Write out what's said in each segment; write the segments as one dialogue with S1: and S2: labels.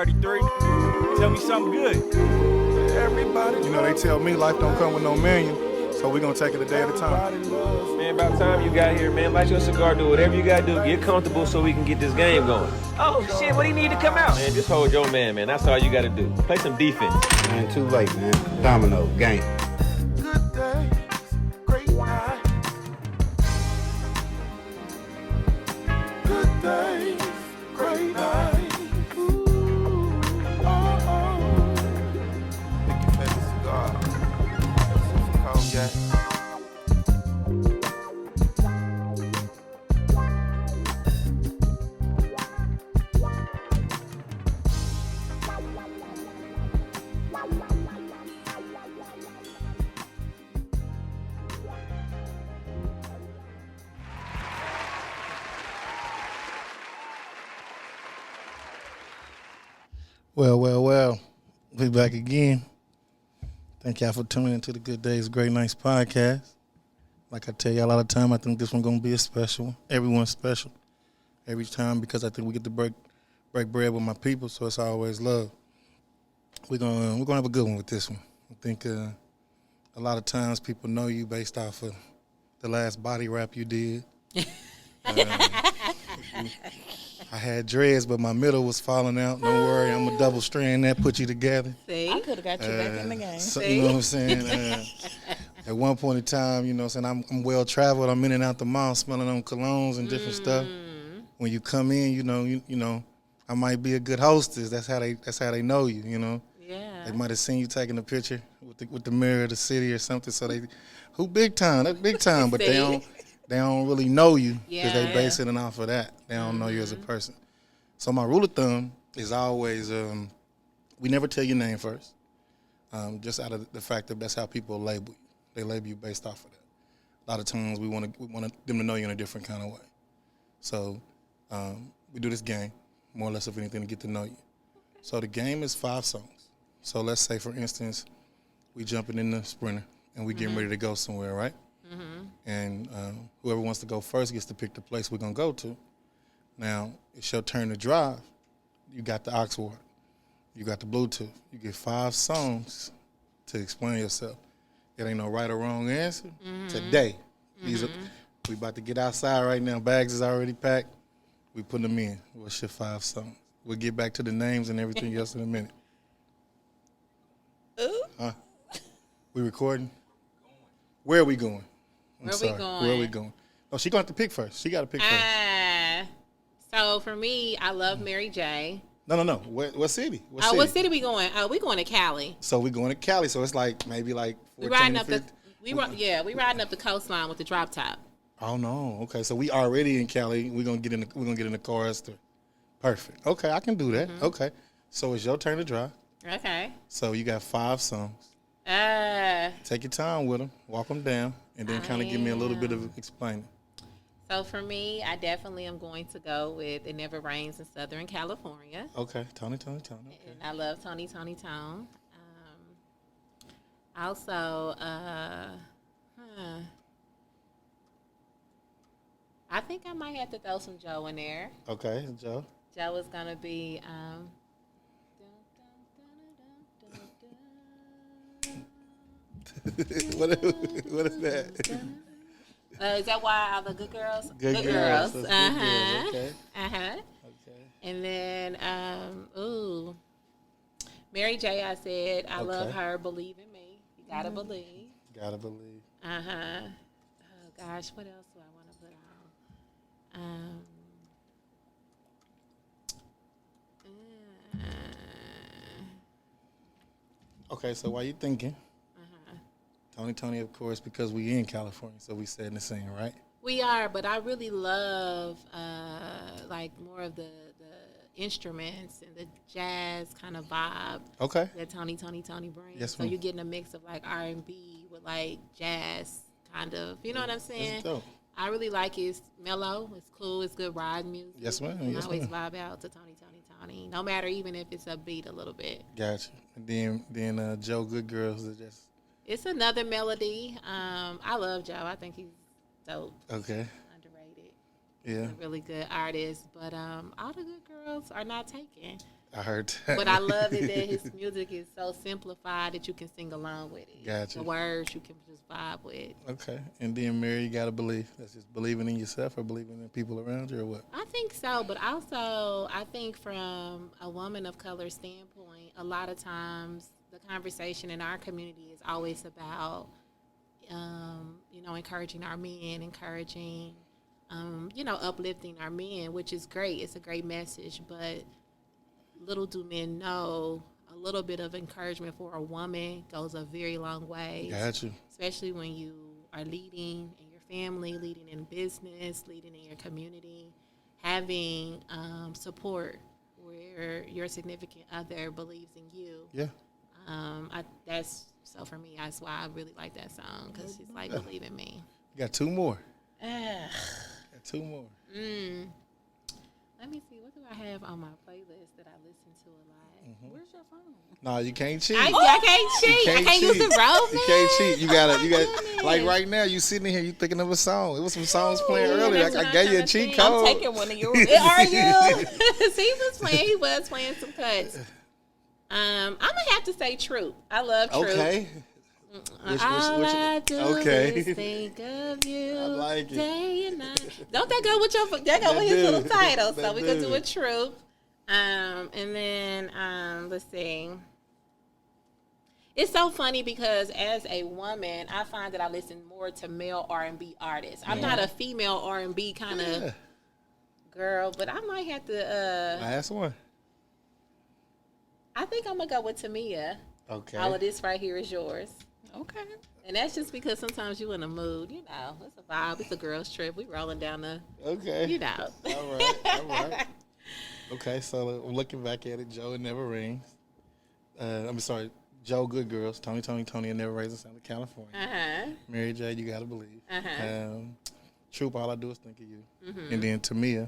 S1: 33. Tell me something good.
S2: Everybody, they tell me life don't come with no manual, so we're going to take it a day at a time.
S3: Man, about time you got here, man. Light your cigar, do whatever you got to do. Get comfortable so we can get this game going.
S1: Oh, shit, what do you need to come out?
S3: Man, just hold your man. That's all you got to do. Play some defense.
S4: Man, too late, man. Domino, game.
S2: Good days, great nights. Good days, great nights. Ooh, oh. Pick your favorite cigar. Some cognac. Well, we back again. Thank y'all for tuning into the Good Days, GreatNights podcast. Like I tell y'all all the time, I think this one's going to be a special one. Everyone's special every time because I think we get to break bread with my people, so it's always love. We're gonna have a good one with this one. I think a lot of times people know you based off of the last body rap you did. I had dreads, but my middle was falling out. Don't worry, I'm a double strand that put you together.
S5: See? I could have got you back in the game.
S2: So, you know what I'm saying? At one point in time, you know what I'm saying, I'm well traveled. I'm in and out the mall smelling on colognes and different stuff. When you come in, you know, I might be a good hostess. That's how they know you, you know.
S5: Yeah.
S2: They might have seen you taking a picture with the mayor of the city or something. So who big time? That's big time, but they don't really know you because they base it off of that. They don't know you as a person. So my rule of thumb is always we never tell your name first, just out of the fact that that's how people label you. They label you based off of that. A lot of times we want them to know you in a different kind of way. So we do this game, more or less of anything, to get to know you. So the game is 5 songs. So let's say, for instance, we jumping in the Sprinter and we getting ready to go somewhere, right? And whoever wants to go first gets to pick the place we're going to go to. Now, it's your turn to drive. You got the aux ward. You got the Bluetooth. You get 5 songs to explain yourself. It ain't no right or wrong answer. Today, we about to get outside right now. Bags is already packed. We putting them in. What's your 5 songs? We'll get back to the names and everything else in a minute.
S5: Ooh.
S2: Huh? We recording? Where are we going?
S5: Where are we going?
S2: Oh, she going to have to pick first. She got to pick first.
S5: So for me, I love Mary J.
S2: No. What city?
S5: What city we going? We going to Cali.
S2: So we going to Cali. So it's like maybe like 14,
S5: we riding up
S2: 50.
S5: we riding up the coastline with the drop top.
S2: Oh no. Okay. So we already in Cali. We're gonna get in the car. Perfect. Okay, I can do that. Okay. So it's your turn to drive.
S5: Okay.
S2: So you got 5 songs. Take your time with them. Walk them down, and then kind of give me a little bit of explaining.
S5: So for me, I definitely am going to go with It Never Rains in Southern California.
S2: Okay, Tony. Okay.
S5: And I love Tony Tone. Also, I think I might have to throw some Joe in there.
S2: Okay, Joe.
S5: Joe is going to be...
S2: What is that?
S5: Is that why all the good girls?
S2: Good girls.
S5: Okay.
S2: Okay.
S5: And then, Mary J. I said I love her. Believe in me. You gotta believe.
S2: Gotta believe.
S5: Oh gosh, what else do I want to put on?
S2: Okay, so while you thinking, Tony, of course, because we in California, so we setting the scene, right?
S5: We are, but I really love like more of the instruments and the jazz kind of vibe.
S2: Okay.
S5: That Tony brings.
S2: Yes,
S5: so you're getting a mix of like R&B with like jazz kind of. You know what I'm saying?
S2: That's dope.
S5: I really like it. It's mellow. It's cool. It's good ride music.
S2: Yes, ma'am.
S5: I always vibe out to Tony. No matter even if it's upbeat a little bit.
S2: Gotcha. And then Joe Good Girls is just.
S5: It's another melody. I love Joe. I think he's dope.
S2: Okay.
S5: Underrated.
S2: Yeah.
S5: He's a really good artist. But all the good girls are not taken.
S2: I heard that.
S5: But I love it that his music is so simplified that you can sing along with it.
S2: Gotcha.
S5: The words you can just vibe with.
S2: Okay. And then, Mary, you got to believe. That's just believing in yourself or believing in people around you or what?
S5: I think so, but also I think from a woman of color standpoint, a lot of times the conversation in our community is always about, encouraging our men, encouraging, uplifting our men, which is great. It's a great message, but little do men know a little bit of encouragement for a woman goes a very long way.
S2: Got you.
S5: Especially when you are leading in your family, leading in business, leading in your community, having support where your significant other believes in you.
S2: Yeah.
S5: So for me, that's why I really like that song, because it's like, believe in me.
S2: You got two more. Got two more.
S5: Let me see. What do I have on my playlist that I listen to a lot?
S6: Where's your phone?
S2: No, you can't cheat.
S5: I can't cheat. I can't use the road, man.
S2: You can't cheat. You got
S5: goodness.
S2: like right now, you sitting here, you thinking of a song. It was some songs playing earlier.
S5: that's what
S2: I
S5: I'm
S2: gave you a
S5: trying to
S2: cheat
S5: think.
S2: code.
S6: I'm taking one of yours.
S5: Are you? He was playing some cuts. I'm gonna have to say Troop. I love Troop.
S2: Okay.
S5: All I do
S2: okay.
S5: is think of you
S2: I like it.
S5: day and night. Don't that go with his little title? So we gonna do a Troop. And then let's see. It's so funny because as a woman, I find that I listen more to male R&B artists. I'm not a female R&B kind of girl, but I might have to.
S2: Last one.
S5: I think I'm gonna go with Tamia.
S2: Okay.
S5: All of this right here is yours.
S6: Okay.
S5: And that's just because sometimes you in a mood, it's a vibe, it's a girls trip. We rolling down the,
S2: Okay.
S5: All
S2: right. Okay, so looking back at it, Joe, It Never Rings. I'm sorry, Joe, Good Girls. Tony, It Never Rains in Southern California. Mary J, You Gotta Believe. Troop, All I Do Is Think of You. And then Tamia,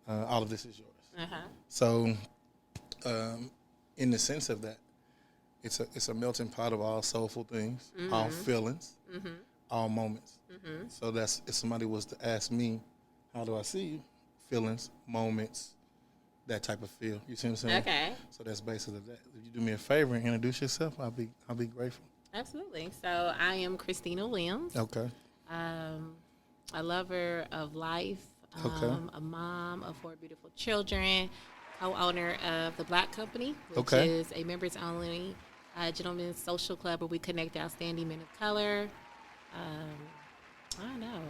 S2: All of This Is Yours. So, in the sense of that, it's a melting pot of all soulful things, all feelings, all moments. So if somebody was to ask me, how do I see you? Feelings, moments, that type of feel. You see what I'm saying? Okay. So that's basically that. If you do me a favor and introduce yourself, I'll be grateful.
S5: Absolutely. So I am Christina Williams.
S2: Okay.
S5: A lover of life. A mom of 4 beautiful children. Co-owner of the Blakk Company, which is a members-only gentlemen's social club where we connect outstanding men of color. I don't know.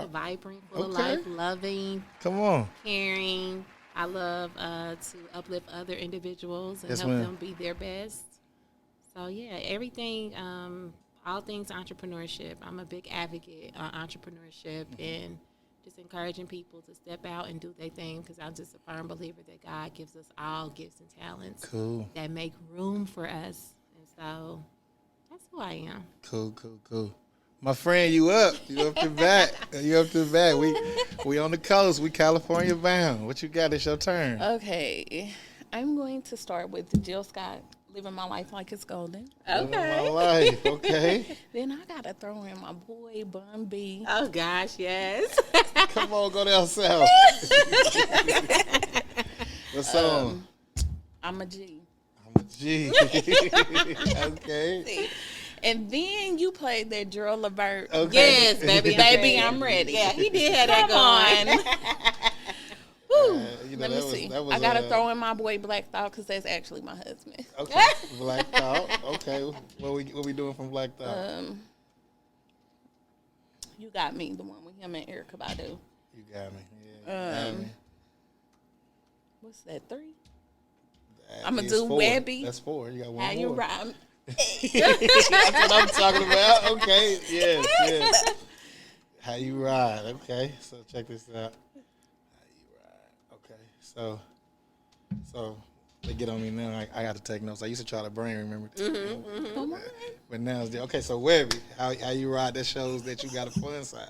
S5: Vibrant, full of life, loving.
S2: Come on.
S5: Caring. I love to uplift other individuals and help them be their best. So, yeah, everything, all things entrepreneurship. I'm a big advocate on entrepreneurship and just encouraging people to step out and do their thing, because I'm just a firm believer that God gives us all gifts and talents that make room for us. And so that's who I am.
S2: Cool. My friend, you up to bat. We on the coast. We California bound. What you got? It's your turn.
S6: Okay. I'm going to start with Jill Scott, Living My Life Like It's Golden.
S5: Okay.
S2: My life. Okay.
S6: Then I got to throw in my boy, Bun B.
S5: Oh, gosh, yes.
S2: Come on, go down south. What song?
S6: I'm a G.
S2: I'm a G. Okay.
S6: And then you played that Gerald Levert.
S2: Okay.
S5: Yes, baby.
S6: Baby, I'm ready.
S5: Yeah, he did have that going.
S6: Woo. Let me
S2: that
S6: see.
S2: was,
S6: I got to throw in my boy Blakk Thought, because that's actually my husband.
S2: Okay. Blakk Thought. Okay. What we doing from Blakk Thought?
S6: You Got Me, the one with him and Erykah Badu.
S2: You got me. Yeah. Got me.
S6: What's that, 3? I'm going to do
S2: 4.
S6: Webby.
S2: That's 4. You got one
S6: How
S2: more.
S6: you ride?
S2: That's what I'm talking about. Okay. Yes. How you ride. Okay. So check this out. How you ride. Okay. So they get on me now. I got to take notes. I used to try to brain remember.
S6: Come on.
S2: But now it's okay. So Webby, how you ride? That shows that you got a fun side.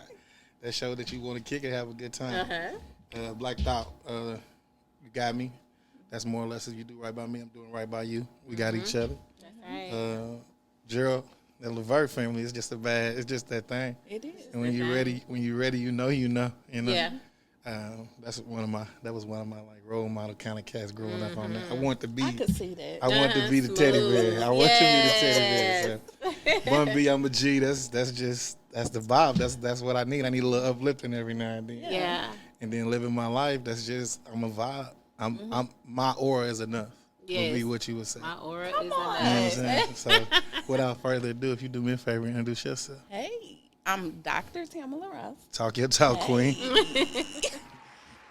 S2: That shows that you want to kick it, have a good time. Blakk Thought. You got me. That's more or less if you do right by me, I'm doing right by you. We got each other.
S5: Right.
S2: Gerald, the Levert family is just it's just that thing.
S6: It is.
S2: And when you're ready, you know.
S5: Yeah.
S2: That was one of my like role model kind of cats growing up on that. I want to be.
S6: I could see that.
S2: I want to be the teddy bear. I want to be the teddy bear. So, Bun B, I'm a G. That's the vibe. That's what I need. I need a little uplifting every now and then.
S5: Yeah.
S2: And then living my life. That's just I'm a vibe. I'm my aura is enough.
S5: Yes.
S2: Would be what you would say.
S5: My aura is
S2: You know what I'm saying? So, without further ado, if you do me a favor, introduce yourself.
S6: Hey, I'm Dr. Tamala Ross.
S2: Talk your talk, queen.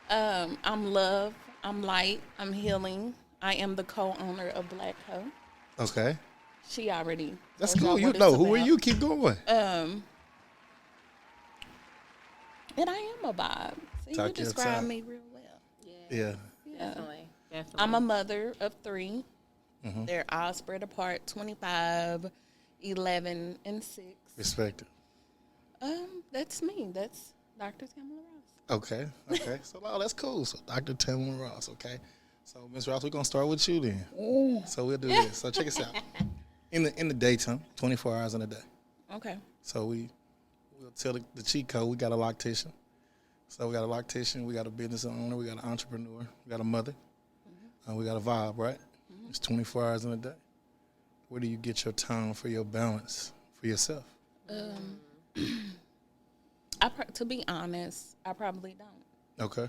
S6: I'm love. I'm light. I'm healing. I am the co-owner of Blakk Co.
S2: Okay.
S6: She already.
S2: That's
S6: told y'all
S2: cool. You
S6: what
S2: know
S6: it's
S2: who are
S6: about.
S2: you? Keep going.
S6: And I am a vibe. See,
S2: Talk
S6: you
S2: your
S6: describe
S2: talk.
S6: me real well.
S2: Yeah.
S5: Definitely.
S6: I'm a mother of 3.
S2: Mm-hmm.
S6: They're all spread apart, 25, 11, and 6.
S2: Respect it.
S6: That's me. That's Dr. Tamala Ross.
S2: Okay. So, that's cool. So, Dr. Tamala Ross, okay. So, Ms. Ross, we're going to start with you then.
S6: Ooh.
S2: So, we'll do this. So, check us out. In the daytime, 24 hours in a day.
S6: Okay.
S2: So, we'll tell the cheat code. We got a loctician. So, we got a loctician. We got a business owner. We got an entrepreneur. We got a mother. We got a vibe, right? It's 24 hours in a day. Where do you get your time for your balance for yourself?
S6: To be honest, I probably don't.
S2: Okay.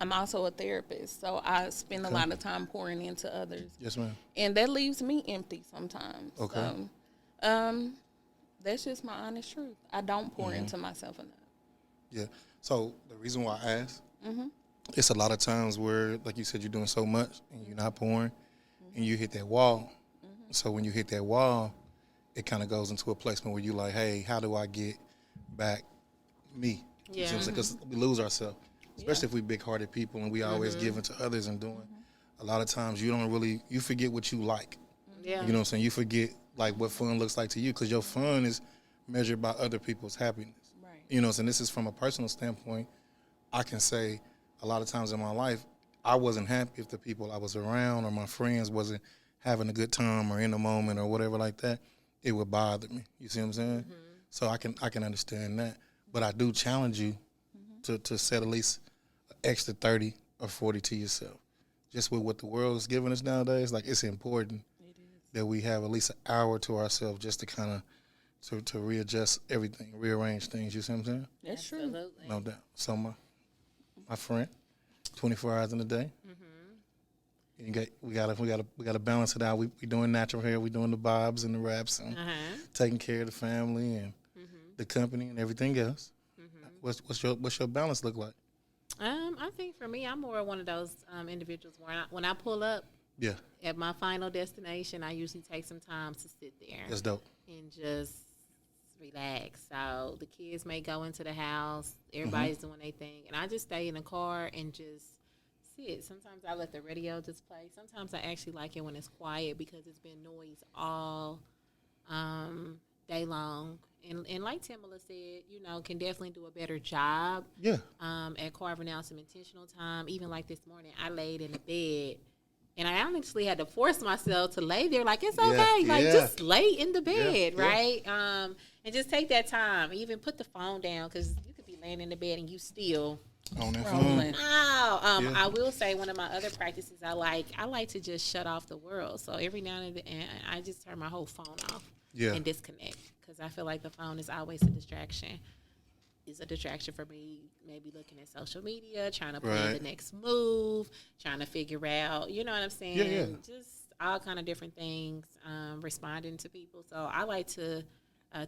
S6: I'm also a therapist, so I spend a lot of time pouring into others.
S2: Yes, ma'am.
S6: And that leaves me empty sometimes.
S2: Okay.
S6: So, that's just my honest truth. I don't pour into myself enough.
S2: Yeah. So the reason why I asked, it's a lot of times where, like you said, you're doing so much and you're not pouring, and you hit that wall. So when you hit that wall, it kind of goes into a placement where you're like, hey, how do I get back me?
S5: Yeah.
S2: Because we lose ourselves, especially if we big-hearted people and we always giving to others and doing. A lot of times you forget what you like.
S5: Yeah.
S2: You know what I'm saying? You forget like what fun looks like to you, because your fun is measured by other people's happiness.
S6: Right.
S2: You know, and this is from a personal standpoint. I can say a lot of times in my life, I wasn't happy if the people I was around or my friends wasn't having a good time or in the moment or whatever like that. It would bother me. You see what I'm saying? So I can understand that. But I do challenge you to set at least an extra 30 or 40 to yourself. Just with what the world is giving us nowadays, like, it's important that we have at least an hour to ourselves just to kind of to readjust everything, rearrange things. You see what I'm saying?
S6: That's true.
S5: Absolutely.
S2: No doubt. So my friend, 24 hours in a day. We gotta balance it out. We doing natural hair. We doing the bobs and the wraps and taking care of the family and the company and everything else. What's your balance look like?
S5: I think for me, I'm more one of those individuals where when I pull up at my final destination, I usually take some time to sit there.
S2: That's dope.
S5: And just relax. So the kids may go into the house, everybody's doing their thing, and I just stay in the car and just sit. Sometimes I let the radio just play. Sometimes I actually like it when it's quiet because it's been noise all day long. And like Tamala said, can definitely do a better job at carving out some intentional time. Even like this morning, I laid in the bed. And I honestly had to force myself to lay there. Like, it's okay. Just lay in the bed, right? And just take that time. Even put the phone down, because you could be laying in the bed and you still
S2: on that phone.
S5: I will say one of my other practices I like to just shut off the world. So every now and then I just turn my whole phone off and disconnect, because I feel like the phone is always a distraction. It's a distraction for me, maybe looking at social media, trying to plan the next move, trying to figure out, you know what I'm saying? Just all kind of different things, responding to people. So I like to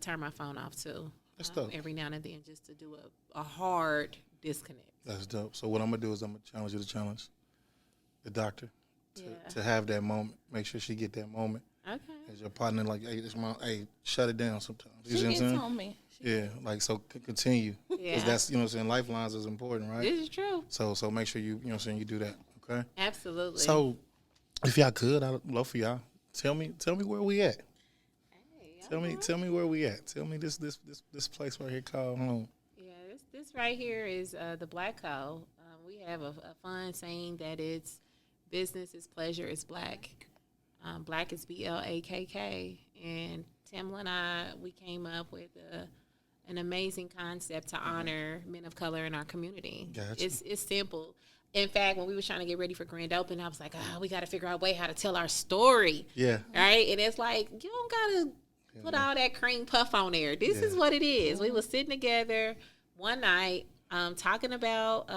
S5: turn my phone off too.
S2: That's dope.
S5: Every now and then, just to do a hard disconnect.
S2: That's dope. So what I'm gonna do is I'm gonna challenge you to challenge the doctor to have that moment. Make sure she get that moment.
S5: Okay.
S2: As your partner, like, hey, shut it down sometimes. You see what I'm
S6: She
S2: saying?
S6: gets on me.
S2: So continue. Because that's, you know what I'm saying, lifelines is important, right?
S5: This is true.
S2: So make sure you know what I'm saying, you do that, okay?
S5: Absolutely.
S2: So if y'all could, I'd love for y'all. Tell me where we at.
S5: Hey,
S2: Tell me where we at. Tell me this place right here called home.
S5: Yeah, this right here is the Blakk Co. We have a fun saying that it's business is pleasure is black. Black is BLAKK. And Tamala and I, we came up with an amazing concept to honor men of color in our community.
S2: Gotcha.
S5: It's simple. In fact, when we were trying to get ready for grand opening, I was like, we got to figure out a way how to tell our story.
S2: Yeah.
S5: Right? And it's like, you don't got to put all that cream puff on there. This is what it is. We were sitting together one night talking about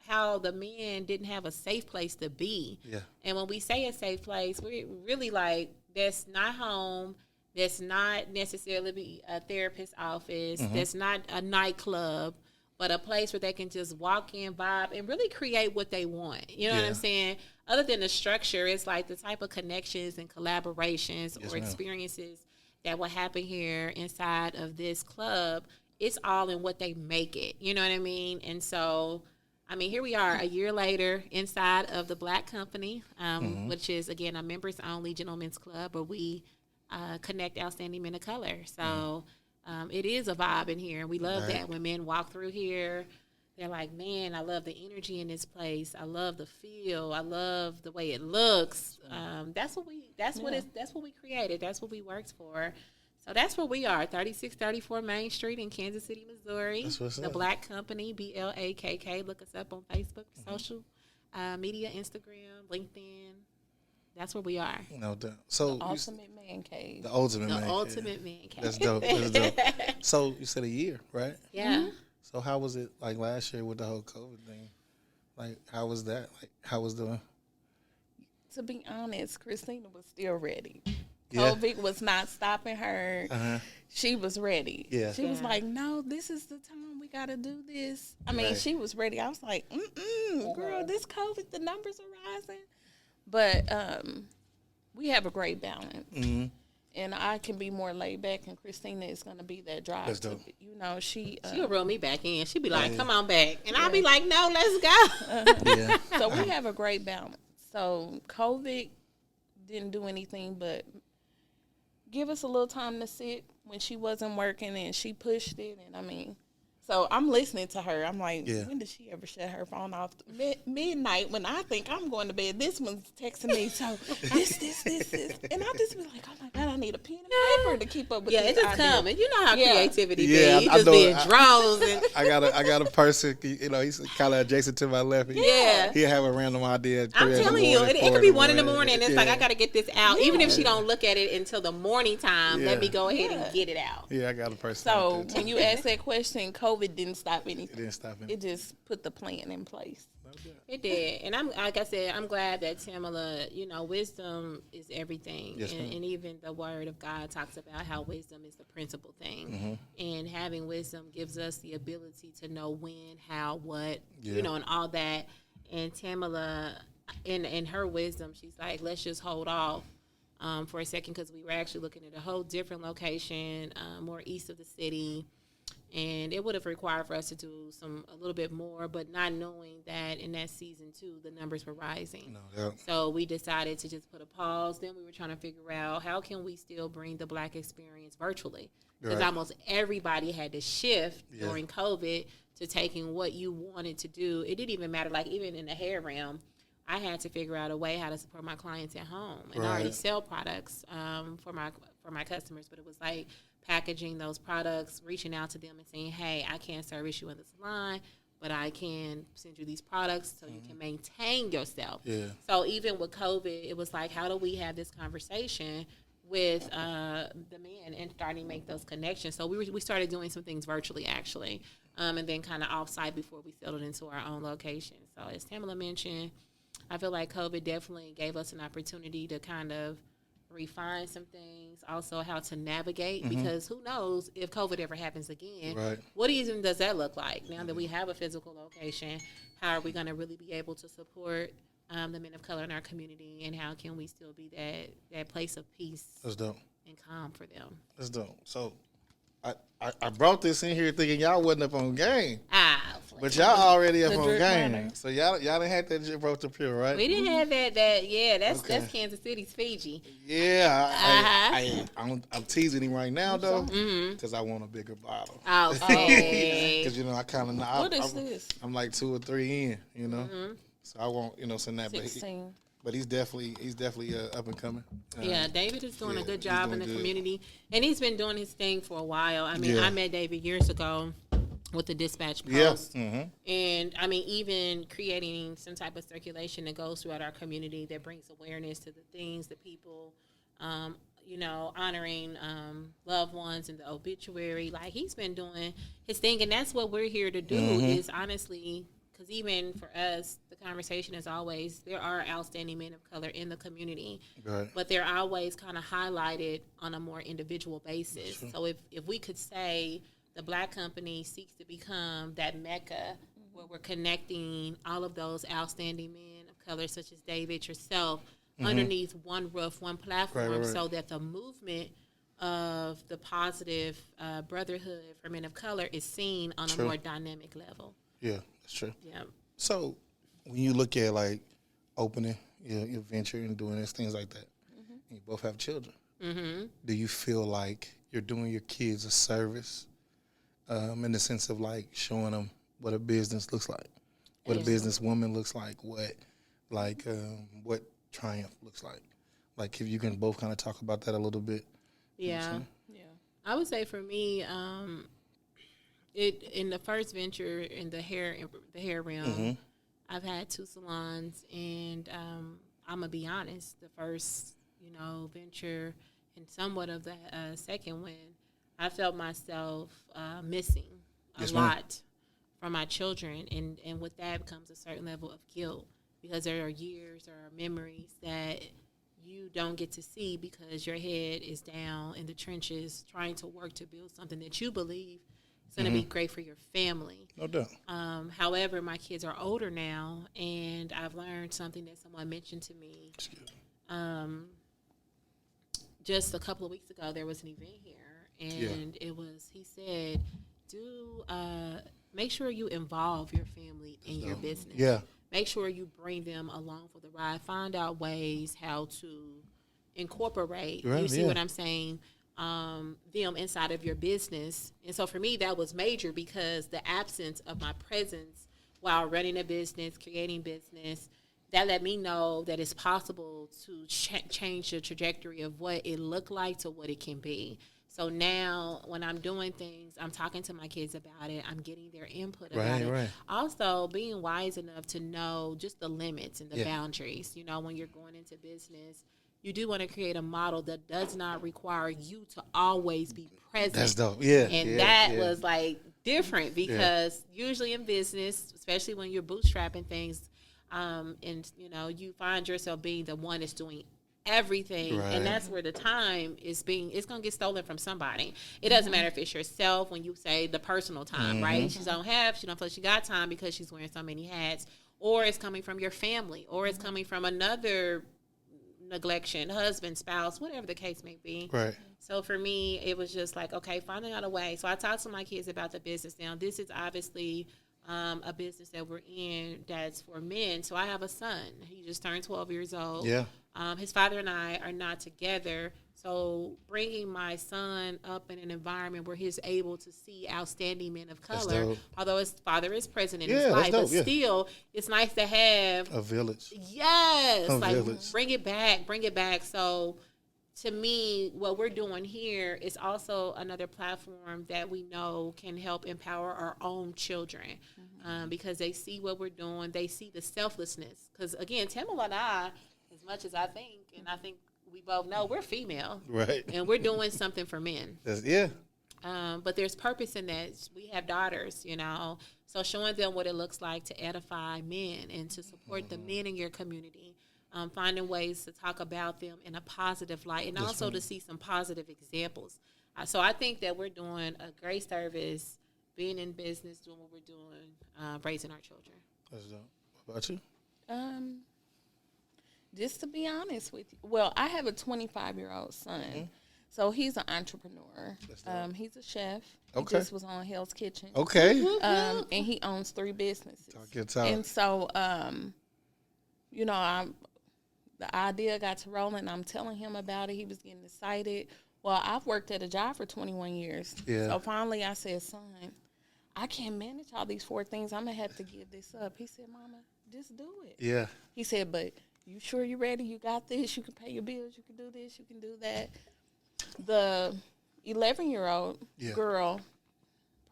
S5: how the men didn't have a safe place to be.
S2: Yeah.
S5: And when we say a safe place, we really like, that's not home. That's not necessarily a therapist's office. That's not a nightclub, but a place where they can just walk in, vibe, and really create what they want. You know what I'm saying? Other than the structure, it's like the type of connections and collaborations or experiences that will happen here inside of this club. It's all in what they make it. You know what I mean? And so, I mean, here we are a year later inside of the Blakk Company, which is, again, a members-only gentlemen's club where we connect outstanding men of color. So it is a vibe in here, and we love that. When men walk through here, they're like, man, I love the energy in this place. I love the feel. I love the way it looks. That's what we created. That's what we worked for. So that's where we are, 3634 Main Street in Kansas City, Missouri.
S2: That's what's
S5: the
S2: up.
S5: Blakk Company, BLAKK. Look us up on Facebook, social media, Instagram, LinkedIn. That's where we are.
S2: No doubt. So
S6: The ultimate man cave.
S2: the ultimate man.
S5: Ultimate man cave.
S2: That's dope. That's dope. So you said a year, right?
S5: Yeah.
S2: So how was it like last year with the whole COVID thing? Like how was that? Like how was the?
S6: To be honest, Christina was still ready.
S2: Yeah.
S6: COVID was not stopping her. She was ready.
S2: Yeah.
S6: She was like, no, this is the time we got to do this. I mean, she was ready. I was like, girl, this COVID, the numbers are rising. But we have a great balance. And I can be more laid back, and Christina is going to be that drive.
S2: That's dope.
S6: You know,
S5: she'll reel me back in. She'll be like, come on back. And I'll be like, no, let's go.
S2: Yeah.
S6: So we have a great balance. So COVID didn't do anything but give us a little time to sit when she wasn't working, and she pushed it. And I mean, so I'm listening to her. I'm like, when did she ever shut her phone off? Midnight when I think I'm going to bed. This one's texting me. So this. And I just be like, oh my God, I need a pen and paper to keep up with this.
S5: It's just
S6: idea.
S5: coming. You know how creativity be.
S2: Yeah,
S5: You
S2: I
S5: just
S2: know
S5: being
S2: it.
S5: drones. And
S2: I got a person, you know, he's kind of adjacent to my left.
S5: Yeah.
S2: He'll have a random idea. at
S5: I'm
S2: 3 in the
S5: telling you,
S2: morning,
S5: it
S2: 4
S5: could be 1 in the morning. It's
S2: Yeah.
S5: like, I got to get this out. Even if she don't look at it until the morning time,
S2: Yeah.
S5: let me go ahead and get it out.
S2: Yeah, I got a person.
S6: So
S2: out there,
S6: when you ask that question, COVID didn't stop anything.
S2: it didn't stop him.
S6: It just put the plan in place.
S5: It did. And like I said, I'm glad that Tamala, wisdom is everything.
S2: Yes, ma'am.
S5: And even the word of God talks about how wisdom is the principal thing. And having wisdom gives us the ability to know when, how, what, and all that. And Tamala, in her wisdom, she's like, let's just hold off for a second, because we were actually looking at a whole different location, more east of the city. And it would have required for us to do a little bit more, but not knowing that in that season 2, the numbers were rising. So we decided to just put a pause. Then we were trying to figure out how can we still bring the Blakk experience virtually? Because almost everybody had to shift during COVID to taking what you wanted to do. It didn't even matter, like even in the hair realm, I had to figure out a way how to support my clients at home. And I already sell products for my customers, but it was like packaging those products, reaching out to them and saying, hey, I can't service you in the salon, but I can send you these products so you can maintain yourself. So even with COVID, it was like, how do we have this conversation with the men and starting to make those connections? So we started doing some things virtually, actually, and then kind of off-site before we settled into our own location. So as Tamala mentioned, I feel like COVID definitely gave us an opportunity to kind of refine some things, also how to navigate, because who knows if COVID ever happens again. What even does that look like? Now that we have a physical location, how are we going to really be able to support the men of color in our community, and how can we still be that place of peace
S2: That's dope.
S5: and calm for them?
S2: That's dope. So I brought this in here thinking y'all wasn't up on game. But y'all already up
S6: The
S2: on
S6: drip
S2: game.
S6: runner.
S2: So y'all didn't have that drip roast up here, right?
S5: We didn't have that's Kansas City's Fiji.
S2: Yeah, I'm teasing him right now though, because I want a bigger bottle.
S5: Okay.
S2: Because I kind of
S6: What is this?
S2: I'm like 2 or 3 in, So I want send that.
S6: 16.
S2: But he's definitely up and coming.
S5: Yeah, David is doing a good
S2: he's
S5: job in
S2: doing
S5: the
S2: good.
S5: community, and he's been doing his thing for a while. I mean, I met David years ago with the Dispatch Post, and I mean, even creating some type of circulation that goes throughout our community that brings awareness to the things, the people, you know, honoring loved ones in the obituary. Like, he's been doing his thing, and that's what we're here to do. Is honestly. Because even for us, the conversation is always, there are outstanding men of color in the community, but they're always kind of highlighted on a more individual basis. Sure. So if we could say the Blakk Company seeks to become that mecca where we're connecting all of those outstanding men of color, such as David, yourself, underneath one roof, one platform, so that the movement of the positive brotherhood for men of color is seen on a more dynamic level.
S2: Yeah. True.
S5: Yeah.
S2: So when you look at like opening your venture and doing these things like that, and you both have children, do you feel like you're doing your kids a service in the sense of like showing them what a business looks like, what a businesswoman looks like, what triumph looks like? Like, if you can both kind of talk about that a little bit.
S5: Yeah. I would say for me, in the first venture in the hair realm, I've had 2 salons, and I'm gonna be honest. The first, venture, and somewhat of the second one, I felt myself missing a lot from my children, and with that comes a certain level of guilt, because there are years or memories that you don't get to see because your head is down in the trenches trying to work to build something that you believe it's going to be great for your family.
S2: No doubt.
S5: However, my kids are older now, and I've learned something that someone mentioned to me. Just a couple of weeks ago, there was an event here, and he said, make sure you involve your family in your business.
S2: Yeah.
S5: Make sure you bring them along for the ride. Find out ways how to incorporate. You see what I'm saying? Them inside of your business. And so for me, that was major, because the absence of my presence while running a business, creating business, that let me know that it's possible to change the trajectory of what it looked like to what it can be. So now when I'm doing things, I'm talking to my kids about it. I'm getting their input about it. Also, being wise enough to know just the limits and the boundaries. When you're going into business, you do want to create a model that does not require you to always be present.
S2: That's dope. Yeah.
S5: And that was like different, because usually in business, especially when you're bootstrapping things, and you find yourself being the one that's doing everything, and that's where the time is it's going to get stolen from somebody. It doesn't matter if it's yourself, when you say the personal time, right? She don't feel like she got time because she's wearing so many hats, or it's coming from your family, or it's coming from another neglection, husband, spouse, whatever the case may be.
S2: Right.
S5: So for me, it was just like, okay, finding out a way. So I talked to my kids about the business. Now, this is obviously a business that we're in that's for men. So I have a son. He just turned 12 years old.
S2: Yeah.
S5: His father and I are not together. So bringing my son up in an environment where he's able to see outstanding men of color, although his father is present in his life, but still, it's nice to have
S2: a village.
S5: Yes.
S2: A village.
S5: Bring it back. So to me, what we're doing here is also another platform that we know can help empower our own children, because they see what we're doing. They see the selflessness. Because, again, Tamala and I, as much as I think, and I think we both know, we're female.
S2: Right.
S5: And we're doing something for men. But there's purpose in that. We have daughters, So showing them what it looks like to edify men and to support the men in your community. Finding ways to talk about them in a positive light, and also to see some positive examples. So I think that we're doing a great service, being in business, doing what we're doing, raising our children.
S2: That's dope. What about you?
S6: Just to be honest with you, well, I have a 25-year-old son, so he's an entrepreneur. He's a chef. He just was on Hell's Kitchen. And he owns 3 businesses.
S2: Talk your talk.
S6: And so, the idea got to rolling. I'm telling him about it. He was getting excited. Well, I've worked at a job for 21 years.
S2: Yeah.
S6: So finally I said, son, I can't manage all these 4 things. I'm going to have to give this up. He said, Mama, just do it.
S2: Yeah.
S6: He said, but You sure you ready? You got this? You can pay your bills. You can do this. You can do that. The 11-year-old girl,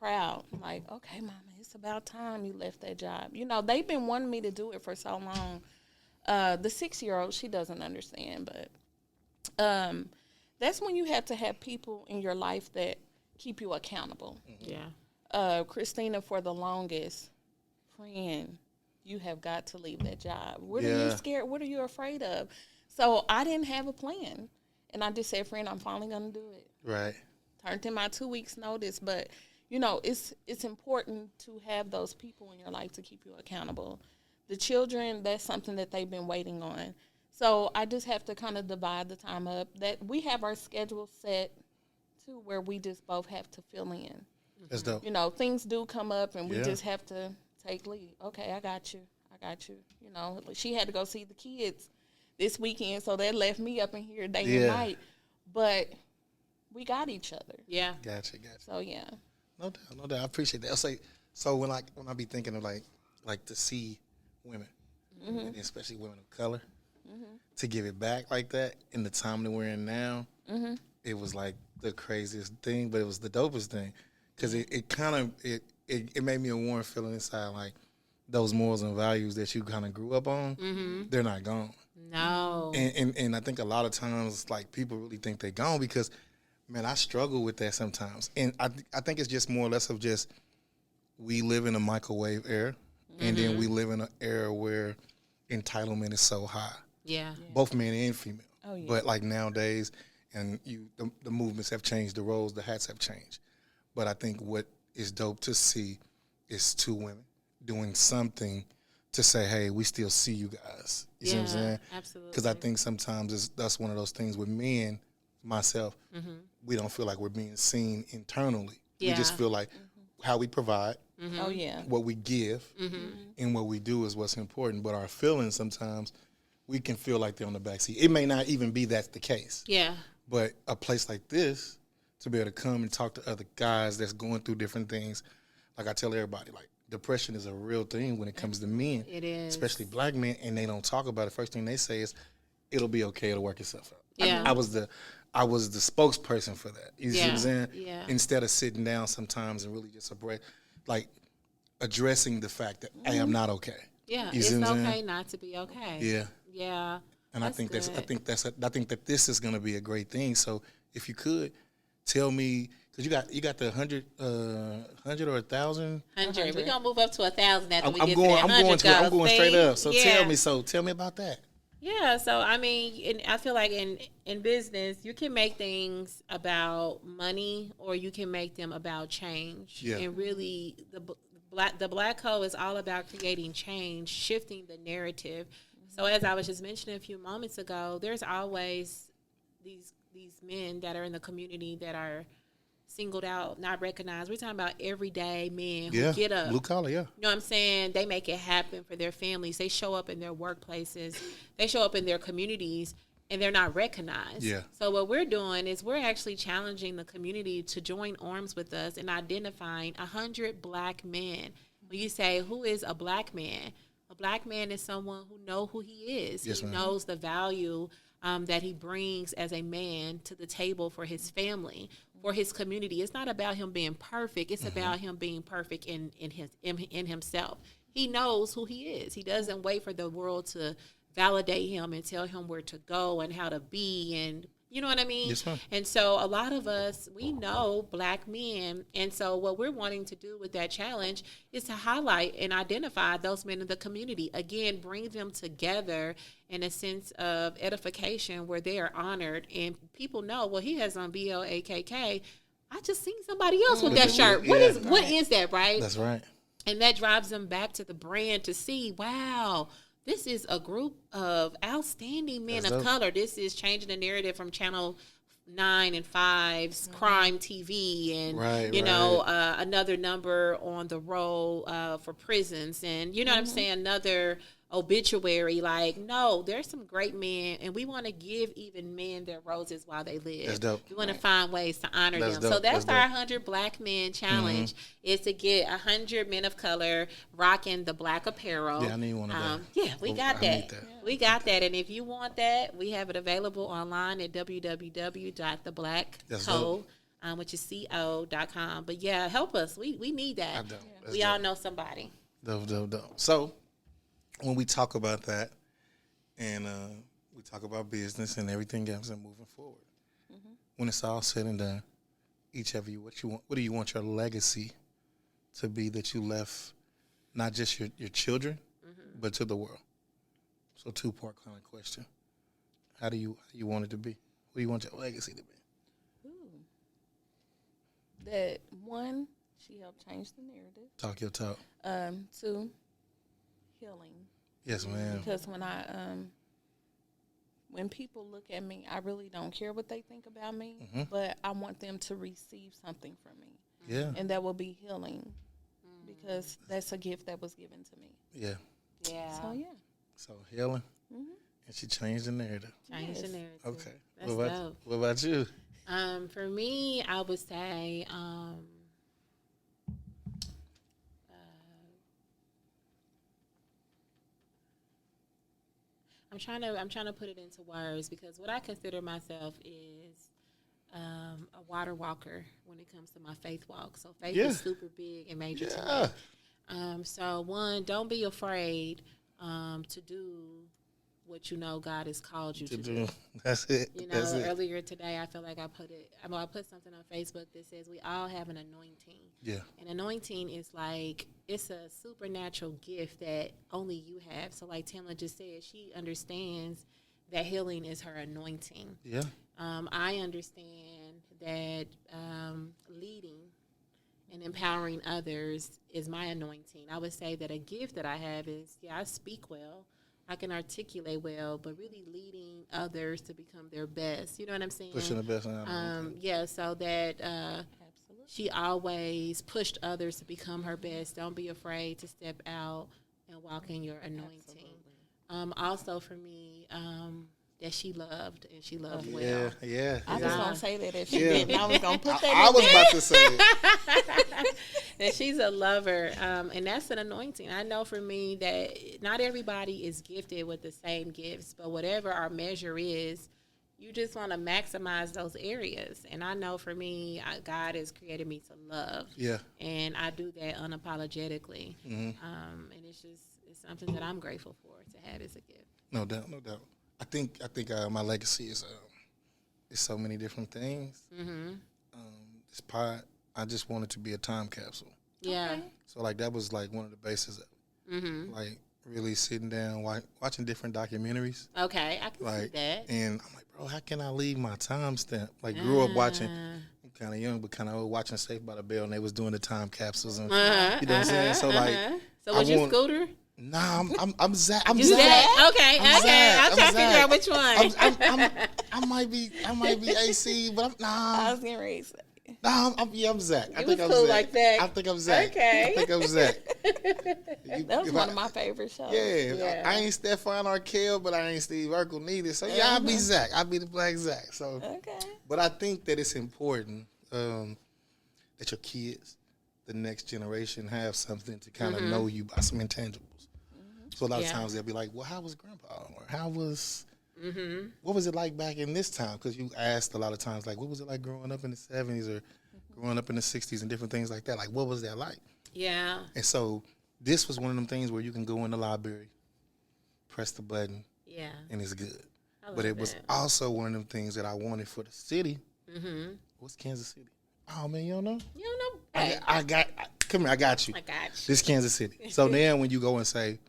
S6: proud, like, okay, mama, it's about time you left that job. You know, they've been wanting me to do it for so long. The 6-year-old, she doesn't understand, but that's when you have to have people in your life that keep you accountable.
S5: Yeah.
S6: Christina, for the longest, friend, you have got to leave that job. What are you scared? What are you afraid of? So I didn't have a plan. And I just said, friend, I'm finally going to do it.
S2: Right.
S6: Turned in my 2 weeks notice. But, you know, it's important to have those people in your life to keep you accountable. The children, that's something that they've been waiting on. So I just have to kind of divide the time up. That we have our schedule set to where we just both have to fill in.
S2: That's dope.
S6: You know, things do come up and we just have to take lead. Okay, I got you. You know, she had to go see the kids this weekend, so that left me up in here day and night. But we got each other.
S5: Yeah.
S2: Gotcha.
S6: So, yeah.
S2: No doubt. I appreciate that. I'll say, so when I be thinking of like to see women, and especially women of color, to give it back like that in the time that we're in now, it was like the craziest thing, but it was the dopest thing. Because it made me a warm feeling inside, like those morals and values that you kind of grew up on, they're not gone.
S5: No.
S2: And I think a lot of times, like, people really think they're gone because, man, I struggle with that sometimes. And I think it's just more or less of just we live in a microwave era, and then we live in an era where entitlement is so high.
S5: Yeah.
S2: Both men and female.
S6: Oh, yeah.
S2: But, like, nowadays, and the movements have changed, the roles, the hats have changed. But I think what is dope to see is two women doing something to say, hey, we still see you guys. You see what I'm saying?
S5: Absolutely.
S2: Because I think sometimes that's one of those things with men, myself, we don't feel like we're being seen internally.
S5: Yeah.
S2: We just feel like how we provide,
S6: Oh, yeah.
S2: what we give, and what we do is what's important. But our feelings sometimes, we can feel like they're on the backseat. It may not even be that's the case.
S5: Yeah.
S2: But a place like this, to be able to come and talk to other guys that's going through different things, like I tell everybody, like, depression is a real thing when it comes to men.
S5: It is.
S2: Especially black men, and they don't talk about it. First thing they say is, it'll be okay, it'll work itself out.
S5: Yeah.
S2: I was the spokesperson for that. You see what I'm saying?
S5: Yeah.
S2: Instead of sitting down sometimes and really just addressing the fact that, hey, I'm not okay.
S5: Yeah.
S2: You
S5: It's
S2: see what I'm
S5: okay
S2: saying?
S5: not to be okay.
S2: Yeah.
S5: Yeah.
S2: And I think
S5: good.
S2: I think that this is going to be a great thing. So if you could tell me, because you got the 100 or 1,000.
S5: 100. We're gonna move up to 1,000 after we
S2: I'm
S5: get
S2: going.
S5: to that 100.
S2: I'm going straight up. So
S5: yeah.
S2: tell me about that.
S5: Yeah. So I mean, I feel like in business, you can make things about money, or you can make them about change.
S2: Yeah.
S5: And really, the Blakk Co is all about creating change, shifting the narrative. So as I was just mentioning a few moments ago, there's always these men that are in the community that are singled out, not recognized. We're talking about everyday men who get up.
S2: Blue collar, yeah.
S5: You know what I'm saying? They make it happen for their families. They show up in their workplaces. They show up in their communities, and they're not recognized.
S2: Yeah.
S5: So what we're doing is we're actually challenging the community to join arms with us in identifying 100 black men. When you say, who is a black man? A black man is someone who knows who he is.
S2: Yes,
S5: he
S2: ma'am.
S5: knows the value that he brings as a man to the table for his family, for his community. It's not about him being perfect. It's about him being perfect in himself. He knows who he is. He doesn't wait for the world to validate him and tell him where to go and how to be, and you know what I mean?
S2: Yes, ma'am.
S5: And so a lot of us, we know black men. And so what we're wanting to do with that challenge is to highlight and identify those men in the community. Again, bring them together in a sense of edification where they are honored and people know, well, he has on BLAKK. I just seen somebody else with that shirt. What is that, right?
S2: That's right.
S5: And that drives them back to the brand to see, wow, this is a group of outstanding men of color. This is changing the narrative from Channel 9 and 5's crime TV and, another number on the roll for prisons. And, you know what I'm saying, another obituary. Like, no, there's some great men, and we want to give even men their roses while they live.
S2: That's dope.
S5: We want to find ways to honor them.
S2: Dope.
S5: So that's
S2: That's
S5: our
S2: dope.
S5: 100 Black Men Challenge, is to get 100 men of color rocking the Black apparel.
S2: Yeah, I need one of them.
S5: Yeah, we got
S2: I
S5: that.
S2: need that.
S5: We got that. And if you want that, we have it available online at www.theblackco, which is co.com. But yeah, help us. We need that. We all know somebody.
S2: Dope. So when we talk about that and we talk about business and everything else and moving forward, when it's all said and done, each of you, what do you want your legacy to be that you left not just your children, but to the world? So 2-part kind of question. How do you want it to be? What do you want your legacy to be?
S6: That one, she helped change the narrative.
S2: Talk your talk.
S6: 2, healing.
S2: Yes, ma'am.
S6: Because when people look at me, I really don't care what they think about me, but I want them to receive something from me.
S2: Yeah.
S6: And that will be healing, because that's a gift that was given to me.
S2: Yeah.
S5: Yeah.
S6: So, yeah.
S2: So healing, and she changed the narrative.
S5: Change the narrative.
S2: Okay.
S5: That's dope.
S2: What about you?
S5: For me, I would say I'm trying to put it into words, because what I consider myself is a water walker when it comes to my faith walk. So faith is super big and major to me. So one, don't be afraid to do what you know God has called you to do.
S2: That's it.
S5: You know, earlier today I feel like I put something on Facebook that says we all have an anointing.
S2: Yeah.
S5: An anointing is like, it's a supernatural gift that only you have. So like Tamla just said, she understands that healing is her anointing.
S2: Yeah.
S5: I understand that leading and empowering others is my anointing. I would say that a gift that I have is, I speak well, I can articulate well, but really leading others to become their best. You know what I'm saying?
S2: Pushing the best out.
S5: So that she always pushed others to become her best. Don't be afraid to step out and walk in your anointing. Also for me, that she loved, and she loved well.
S2: Yeah.
S6: I was going to say that if she didn't, I was going to put that
S2: I
S6: in
S2: was
S6: there.
S2: about to say it.
S5: That she's a lover, and that's an anointing. I know for me that not everybody is gifted with the same gifts, but whatever our measure is, you just want to maximize those areas. And I know for me, God has created me to love.
S2: Yeah.
S5: And I do that unapologetically. And it's something that I'm grateful for to have as a gift.
S2: No doubt. I think my legacy is so many different things. This pod, I just wanted to be a time capsule.
S5: Yeah.
S6: Okay.
S2: So like that was like one of the bases of it. Like really sitting down, watching different documentaries.
S5: Okay, I can see that.
S2: And I'm like, bro, how can I leave my timestamp? Like grew up watching, I'm kind of young, but kind of old, watching Saved by the Bell, and they was doing the time capsules. And, you know what I'm saying? So like,
S5: so was you Scooter?
S2: Nah, I'm Zach. I'm
S5: You
S2: Zach.
S5: Zach? Okay. I'm
S2: Zach.
S5: trying to figure out which one.
S2: I might be AC, but
S6: I was getting ready to say.
S2: I'm Zach. I
S5: You
S2: think
S5: was
S2: I'm
S5: cool
S2: Zach.
S5: like that.
S2: I think I'm Zach.
S5: Okay.
S2: I think I'm Zach.
S6: That was one of my favorite shows.
S2: Yeah. I ain't Stephon Arkell, but I ain't Steve Urkel neither. So yeah, I'll be Zach. I'll be the Black Zach. So,
S6: Okay.
S2: but I think that it's important that your kids, the next generation, have something to kind of know you by some intangibles. So a lot of times they'll be like, well, how was Grandpa? Or how was, what was it like back in this time? Because you asked a lot of times, like, what was it like growing up in the 70s or growing up in the 60s and different things like that? Like, what was that like?
S5: Yeah.
S2: And so this was one of them things where you can go in the library, press the button, and it's good. But it was also one of them things that I wanted for the city. What's Kansas City? Oh, man, you don't know?
S5: You don't know? Hey.
S2: Come here, I got you.
S5: I got you.
S2: This Kansas City. So then when you go and say,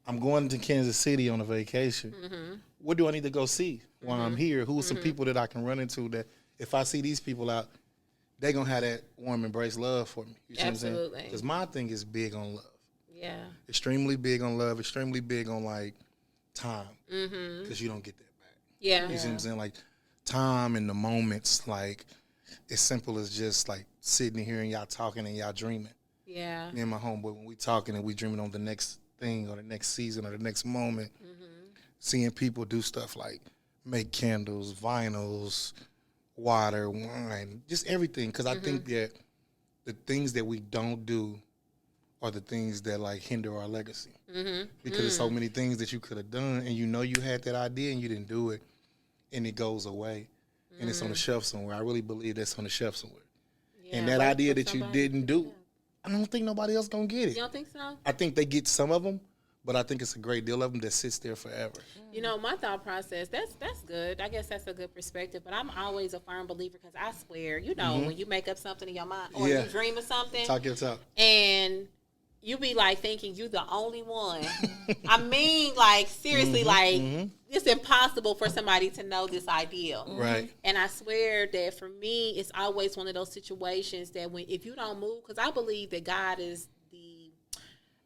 S2: I'm going to Kansas City on a vacation, what do I need to go see while I'm here? Who are some people that I can run into that if I see these people out, they're going to have that warm embrace love for me. You see what I'm saying?
S5: Absolutely.
S2: Because my thing is big on love.
S5: Yeah.
S2: Extremely big on love, extremely big on, like, time. Because you don't get that back.
S5: Yeah.
S2: You see what I'm saying? Like, time and the moments, like, as simple as just, like, sitting here and y'all talking and y'all dreaming.
S5: Yeah.
S2: Me and my homeboy, when we talking and we dreaming on the next thing or the next season or the next moment. Seeing people do stuff like make candles, vinyls, water, wine, just everything. Because I think that the things that we don't do are the things that like hinder our legacy. Because there's so many things that you could have done, and you know you had that idea and you didn't do it, and it goes away, and it's on the shelf somewhere. I really believe that's on the shelf somewhere. Yeah, and that idea that you didn't do, I don't think nobody else gonna get it.
S5: You don't think so?
S2: I think they get some of them, but I think it's a great deal of them that sits there forever.
S5: You know, my thought process, that's good. I guess that's a good perspective, but I'm always a firm believer because I swear, you know, when you make up something in your mind or you dream of something.
S2: Talk your talk.
S5: And you be like thinking you the only one. I mean, like, seriously, it's impossible for somebody to know this ideal.
S2: Right.
S5: And I swear that for me, it's always one of those situations that if you don't move, because I believe that God is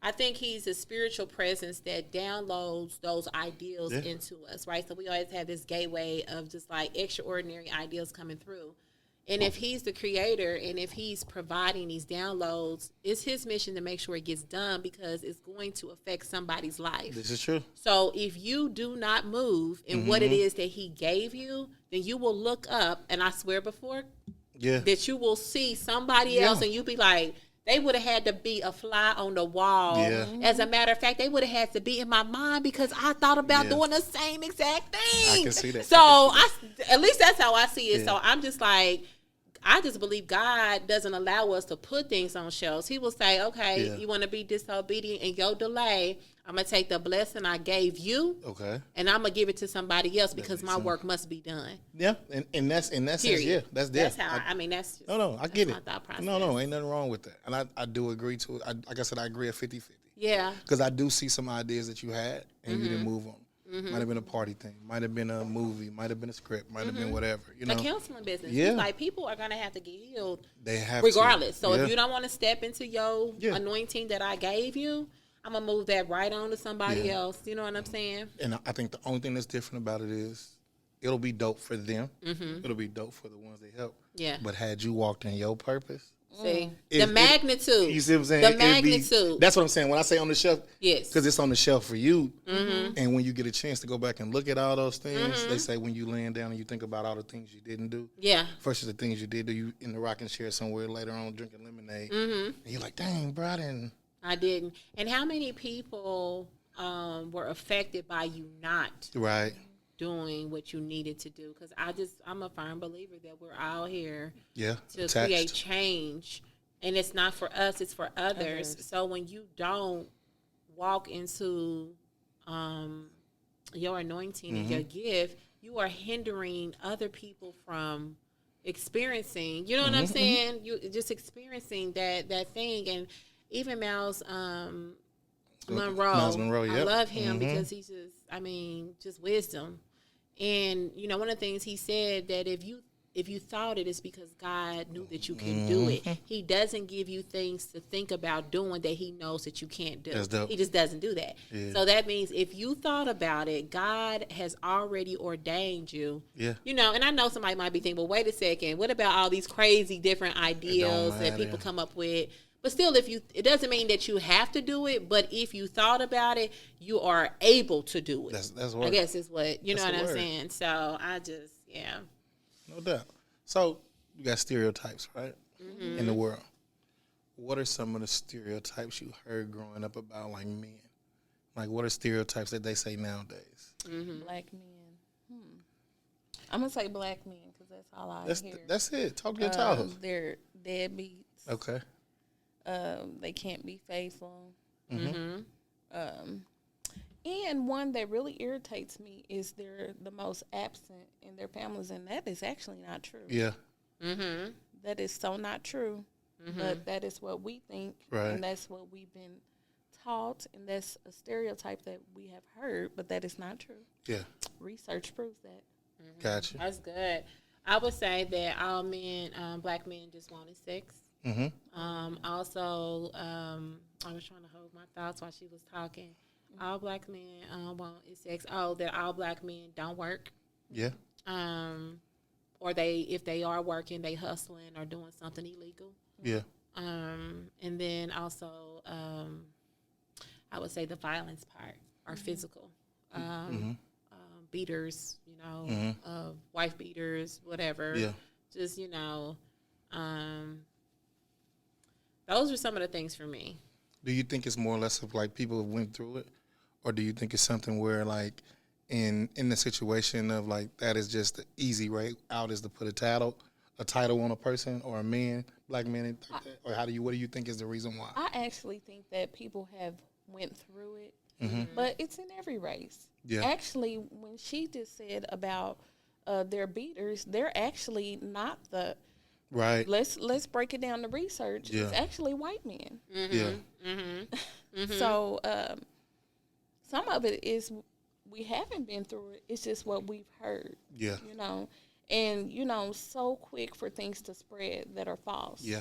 S5: I think he's a spiritual presence that downloads those ideals into us, right? So we always have this gateway of just like extraordinary ideals coming through. And if he's the creator and if he's providing these downloads, it's his mission to make sure it gets done because it's going to affect somebody's life.
S2: This is true.
S5: So if you do not move in what it is that he gave you, then you will look up, and I swear before, that you will see somebody else and you be like, they would have had to be a fly on the wall. Yeah. As a matter of fact, they would have had to be in my mind because I thought about doing the same exact thing.
S2: I can see that.
S5: So at least that's how I see it. So I'm just like, I just believe God doesn't allow us to put things on shelves. He will say, okay, you want to be disobedient in your delay, I'm going to take the blessing I gave you, and I'm going to give it to somebody else because my work must be done.
S2: Yeah, and that's that's there.
S5: That's how, that's just,
S2: I get it.
S5: Thought process.
S2: No, ain't nothing wrong with that. And I do agree to it. Like I said, I agree at 50-50.
S5: Yeah.
S2: Because I do see some ideas that you had and you didn't move on. Might have been a party thing. Might have been a movie. Might have been a script. Might have been whatever. You know,
S5: the counseling business.
S2: Yeah.
S5: It's like people are gonna have to get healed.
S2: They have
S5: regardless.
S2: To.
S5: So if you don't want to step into your anointing that I gave you, I'm gonna move that right on to somebody else. You know what I'm saying? And
S2: I think the only thing that's different about it is it'll be dope for them. It'll be dope for the ones they help. Yeah. But had you walked in your purpose.
S5: See, the magnitude.
S2: You see what I'm saying?
S5: The magnitude.
S2: That's what I'm saying. When I say on the shelf,
S5: yes,
S2: because it's on the shelf for you. And when you get a chance to go back and look at all those things, they say when you laying down and you think about all the things you didn't do, versus the things you did do, you in the rocking chair somewhere later on drinking lemonade, and you're like, dang, bro,
S5: I didn't. And how many people were affected by you not doing what you needed to do? Because I'm a firm believer that we're all here to create change, and it's not for us, it's for others. So when you don't walk into your anointing and your gift, you are hindering other people from experiencing, you know what I'm saying? You just experiencing that thing. And even Miles Monroe, I love him because he's just wisdom. And, you know, one of the things he said that if you thought it's because God knew that you can do it. He doesn't give you things to think about doing that he knows that you can't do. He just doesn't do that. Yeah. So that means if you thought about it, God has already ordained you. Yeah. You know, and I know somebody might be thinking, well, wait a second, what about all these crazy different ideas that people come up with? But still, it doesn't mean that you have to do it, but if you thought about it, you are able to do it. That's what I guess is what, you know what I'm saying? So
S2: no doubt. So you got stereotypes, right, in the world. What are some of the stereotypes you heard growing up about, like, men? Like, what are stereotypes that they say nowadays?
S6: Black men. I'm going to say black men because that's all I hear.
S2: That's it. Talk to your child.
S6: They're deadbeats.
S2: Okay.
S6: They can't be faithful. And one that really irritates me is they're the most absent in their families, and that is actually not true. Yeah. That is so not true, but that is what we think, and that's what we've been taught, and that's a stereotype that we have heard, but that is not true. Yeah. Research proves that.
S2: Gotcha.
S5: That's good. I would say that all men, black men, just wanted sex. Also, I was trying to hold my thoughts while she was talking. All black men want is sex. Oh, that all black men don't work. Yeah. Or if they are working, they hustling or doing something illegal. Yeah. And then also, I would say the violence part or physical. Beaters, wife beaters, whatever.
S2: Yeah.
S5: Just, those are some of the things for me.
S2: Do you think it's more or less of like people have went through it? Or do you think it's something where like in the situation of like that is just the easy way out is to put a title on a person or a man, black man, like that? Or what do you think is the reason why?
S6: I actually think that people have went through it, but it's in every race.
S2: Yeah.
S6: Actually, when she just said about their beaters, they're actually not the
S2: Right.
S6: Let's break it down to research.
S2: Yeah.
S6: It's actually white men.
S2: Yeah.
S6: So some of it is we haven't been through it. It's just what we've heard.
S2: Yeah.
S6: And so quick for things to spread that are false.
S2: Yeah.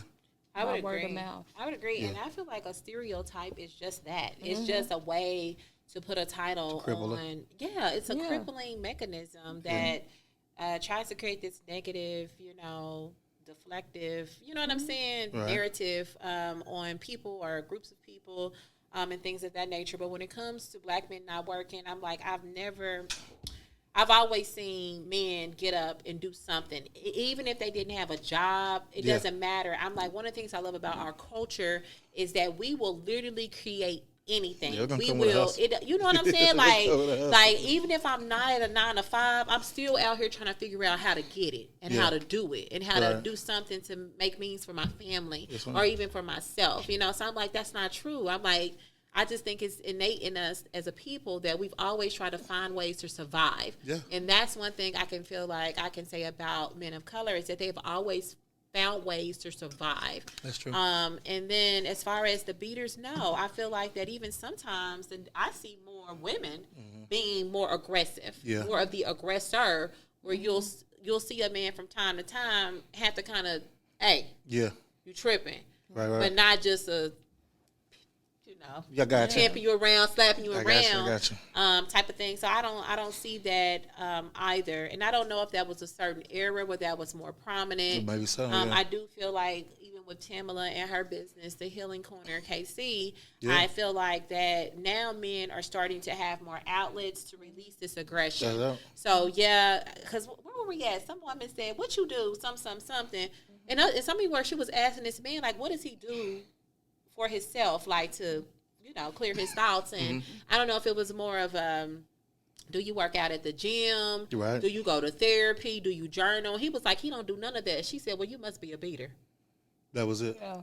S5: I would
S6: word
S5: agree.
S6: of mouth.
S5: I would agree.
S2: Yeah.
S5: And I feel like a stereotype is just that. It's just a way to put a title on. Yeah, it's a crippling mechanism that tries to create this negative, deflective, you know what I'm saying, narrative on people or groups of people and things of that nature. But when it comes to black men not working, I'm like, I've always seen men get up and do something. Even if they didn't have a job, it doesn't matter. I'm like, one of the things I love about our culture is that we will literally create anything.
S2: Yeah,
S5: we will. You know what I'm saying? like even if I'm not at a 9 to 5, I'm still out here trying to figure out how to get it and how to do it and how to do something to make means for my family or even for myself. So I'm like, that's not true. I'm like, I just think it's innate in us as a people that we've always tried to find ways to survive.
S2: Yeah.
S5: And that's one thing I can feel like I can say about men of color is that they've always found ways to survive.
S2: That's true.
S5: And then as far as the beaters, no, I feel like that even sometimes I see more women being more aggressive, more of the aggressor, where you'll see a man from time to time have to kind of, hey, you tripping,
S2: right,
S5: but not just a champing you around, slapping you around, type of thing. So I don't see that either, and I don't know if that was a certain era where that was more prominent.
S2: Maybe so.
S5: I do feel like even with Tamala and her business, the Healing Corner KC, I feel like that now men are starting to have more outlets to release this aggression. So because where were we at? Some woman said, "What you do?" Something, and somebody where she was asking this man like, "What does he do for himself, like to, clear his thoughts?" And I don't know if it was more of do you work out at the gym?
S2: Right.
S5: Do you go to therapy? Do you journal? He was like, he don't do none of that. She said, well, you must be a beater.
S2: That was it.
S6: Yeah.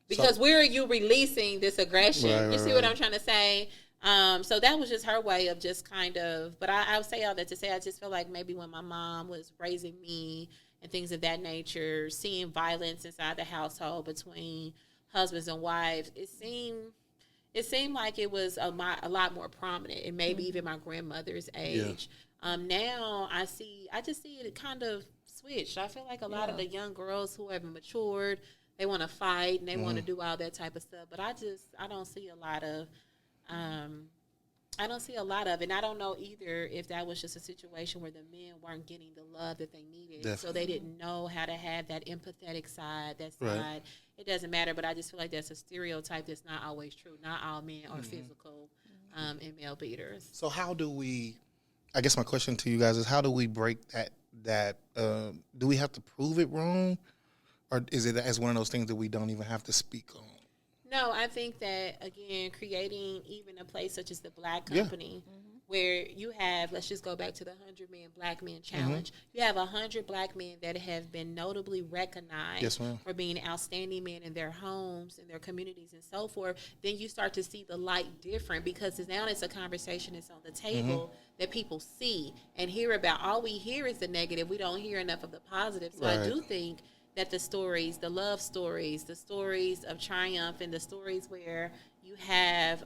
S5: Because where are you releasing this aggression? You see what I'm trying to say? So that was just her way of just kind of, but I would say all that to say I just feel like maybe when my mom was raising me and things of that nature, seeing violence inside the household between husbands and wives, it seemed like it was a lot more prominent, and maybe even my grandmother's age. Now I just see it kind of switched. I feel like a lot of the young girls who have matured, they want to fight and they want to do all that type of stuff. But I don't see a lot of it. And I don't know either if that was just a situation where the men weren't getting the love that they needed. So they didn't know how to have that empathetic side, that side. It doesn't matter, but I just feel like that's a stereotype that's not always true. Not all men are physical and male beaters.
S2: So how do we, I guess my question to you guys is, how do we break that do we have to prove it wrong? Or is it as one of those things that we don't even have to speak on?
S5: No, I think that, again, creating even a place such as the Blakk Company, where you have, let's just go back to the 100-man Black Men Challenge. You have 100 Black men that have been notably recognized for being outstanding men in their homes, in their communities, and so forth. Then you start to see the light different, because now it's a conversation that's on the table that people see and hear about. All we hear is the negative. We don't hear enough of the positive. So I do think that the stories, the love stories, the stories of triumph, and the stories where you have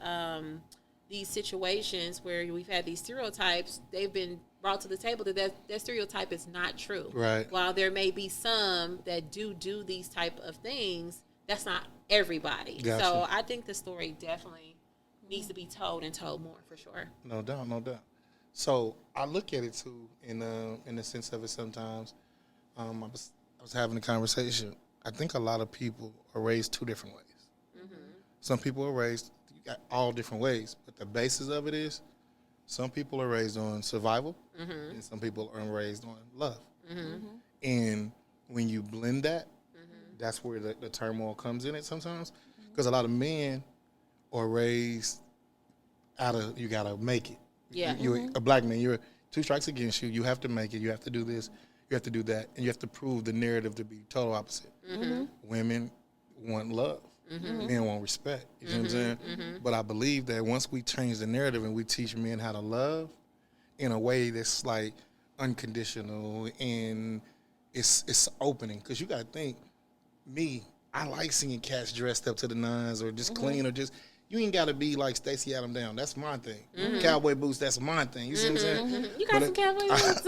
S5: these situations where we've had these stereotypes, they've been brought to the table that stereotype is not true.
S2: Right.
S5: While there may be some that do these type of things, that's not everybody.
S2: Gotcha.
S5: So I think the story definitely needs to be told, and told more, for sure.
S2: No doubt. So I look at it too in the sense of it sometimes. I was having a conversation. I think a lot of people are raised two different ways. Some people are raised, got all different ways, but the basis of it is some people are raised on survival, and some people are raised on love. And when you blend that, that's where the turmoil comes in it sometimes, because a lot of men are raised out of, you gotta make it.
S5: Yeah.
S2: You're a black man. You're 2 strikes against you. You have to make it. You have to do this. You have to do that, and you have to prove the narrative to be total opposite. Women want love. Men want respect. You know what I'm saying? But I believe that once we change the narrative and we teach men how to love in a way that's like unconditional and it's opening, because you got to think, I like seeing cats dressed up to the nines or just clean or just. You ain't got to be like Stacey Adam Down. That's my thing. Cowboy boots, that's my thing. You see what I'm saying?
S5: You got some cowboy boots.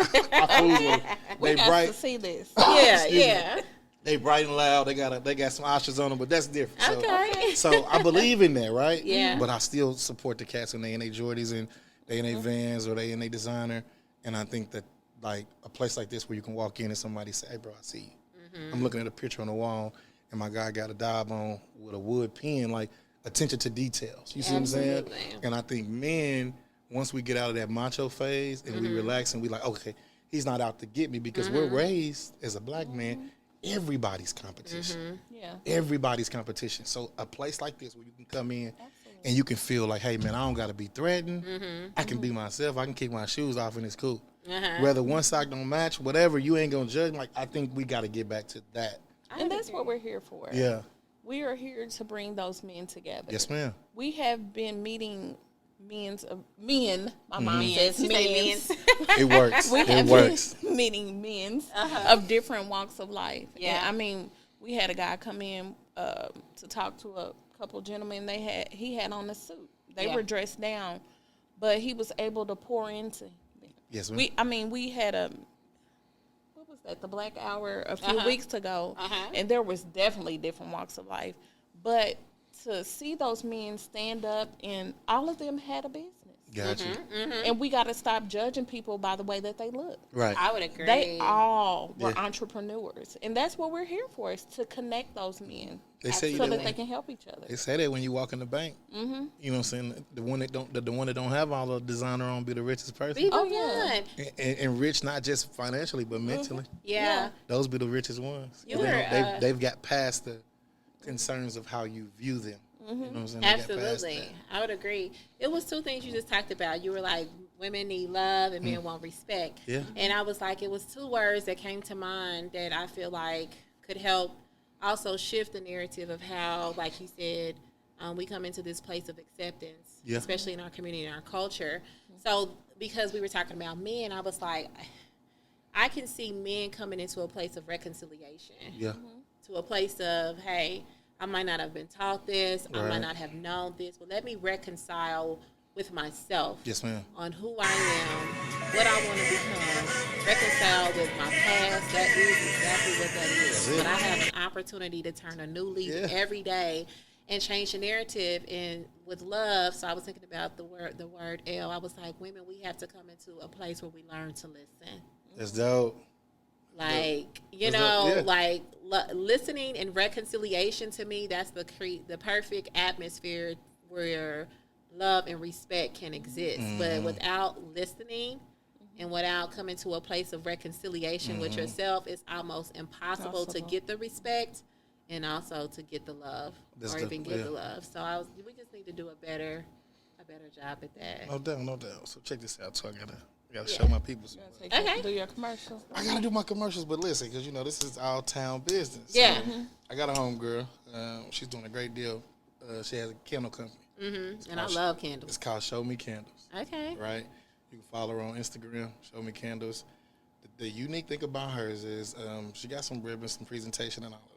S6: We got to see this.
S5: Yeah.
S2: They bright and loud. They got some ostrich on them, but that's different.
S5: Okay.
S2: So I believe in that, right?
S5: Yeah.
S2: But I still support the cats when they in their Jordans and they in their Vans or they in their designer. And I think that like a place like this where you can walk in and somebody say, "Hey, bro, I see you." I'm looking at a picture on the wall, and my guy got a dab on with a wood pen, like attention to details. You see what I'm saying? And I think men, once we get out of that macho phase and we relax and we like, okay, he's not out to get me, because we're raised as a black man. Everybody's competition. Everybody's competition. So a place like this where you can come in and you can feel like, hey, man, I don't got to be threatened. I can be myself. I can kick my shoes off and it's cool. Whether one sock don't match, whatever, you ain't going to judge. Like, I think we got to get back to that.
S6: And that's what we're here for.
S2: Yeah.
S6: We are here to bring those men together.
S2: Yes, ma'am.
S6: We have been meeting men. My mom says
S5: She say
S6: men's.
S2: It works.
S6: We have
S2: It works.
S6: been meeting men of different walks of life.
S5: Yeah.
S6: And, I mean, we had a guy come in to talk to a couple gentlemen. He had on a suit. They were dressed down, but he was able to pour into them.
S2: Yes, ma'am.
S6: We had what was that, the Black Hour a few weeks ago, and there was definitely different walks of life. But to see those men stand up, and all of them had a business.
S2: Got you.
S6: And we got to stop judging people by the way that they look.
S2: Right.
S5: I would agree.
S6: They all were entrepreneurs, and that's what we're here for, is to connect those men
S2: They say
S6: so that they can help each other.
S2: They say that when you walk in the bank. You know what I'm saying? The one that don't have all the designer on be the richest person.
S5: Oh, yeah.
S2: And rich, not just financially, but mentally.
S5: Yeah.
S2: Those be the richest ones. They've got past the concerns of how you view them. You know what I'm saying? They got past
S5: Absolutely.
S2: that.
S5: I would agree. It was 2 things you just talked about. You were like, women need love and men want respect.
S2: Yeah.
S5: And I was like, it was 2 words that came to mind that I feel like could help also shift the narrative of how, like you said, we come into this place of acceptance, especially in our community and our culture. So because we were talking about men, I was like, I can see men coming into a place of reconciliation.
S2: Yeah.
S5: To a place of, hey, I might not have been taught this. I might not have known this. But let me reconcile with myself.
S2: Yes, ma'am.
S5: On who I am, what I want to become. Reconcile with my past. That is exactly what that is. But I have an opportunity to turn a new leaf every day and change the narrative and with love. So I was thinking about the word L. I was like, women, we have to come into a place where we learn to listen.
S2: That's dope.
S5: Like, you
S2: That's
S5: know,
S2: dope. Yeah.
S5: like listening and reconciliation to me, that's the perfect atmosphere where love and respect can exist. But without listening and without coming to a place of reconciliation with yourself, it's almost impossible to get the respect and also to get the love even get the love. So we just need to do a better job at that.
S2: No doubt. So check this out. So I gotta show my people some love.
S5: Okay.
S6: Do your commercials.
S2: I gotta do my commercials, but listen, because you know this is all town business.
S5: Yeah.
S2: So I got a homegirl. She's doing a great deal. She has a candle company.
S5: And I love candles.
S2: It's called Show Me Candles.
S5: Okay.
S2: Right. You can follow her on Instagram. Show Me Candles. The unique thing about hers is she got some ribbons, some presentation, and all of that.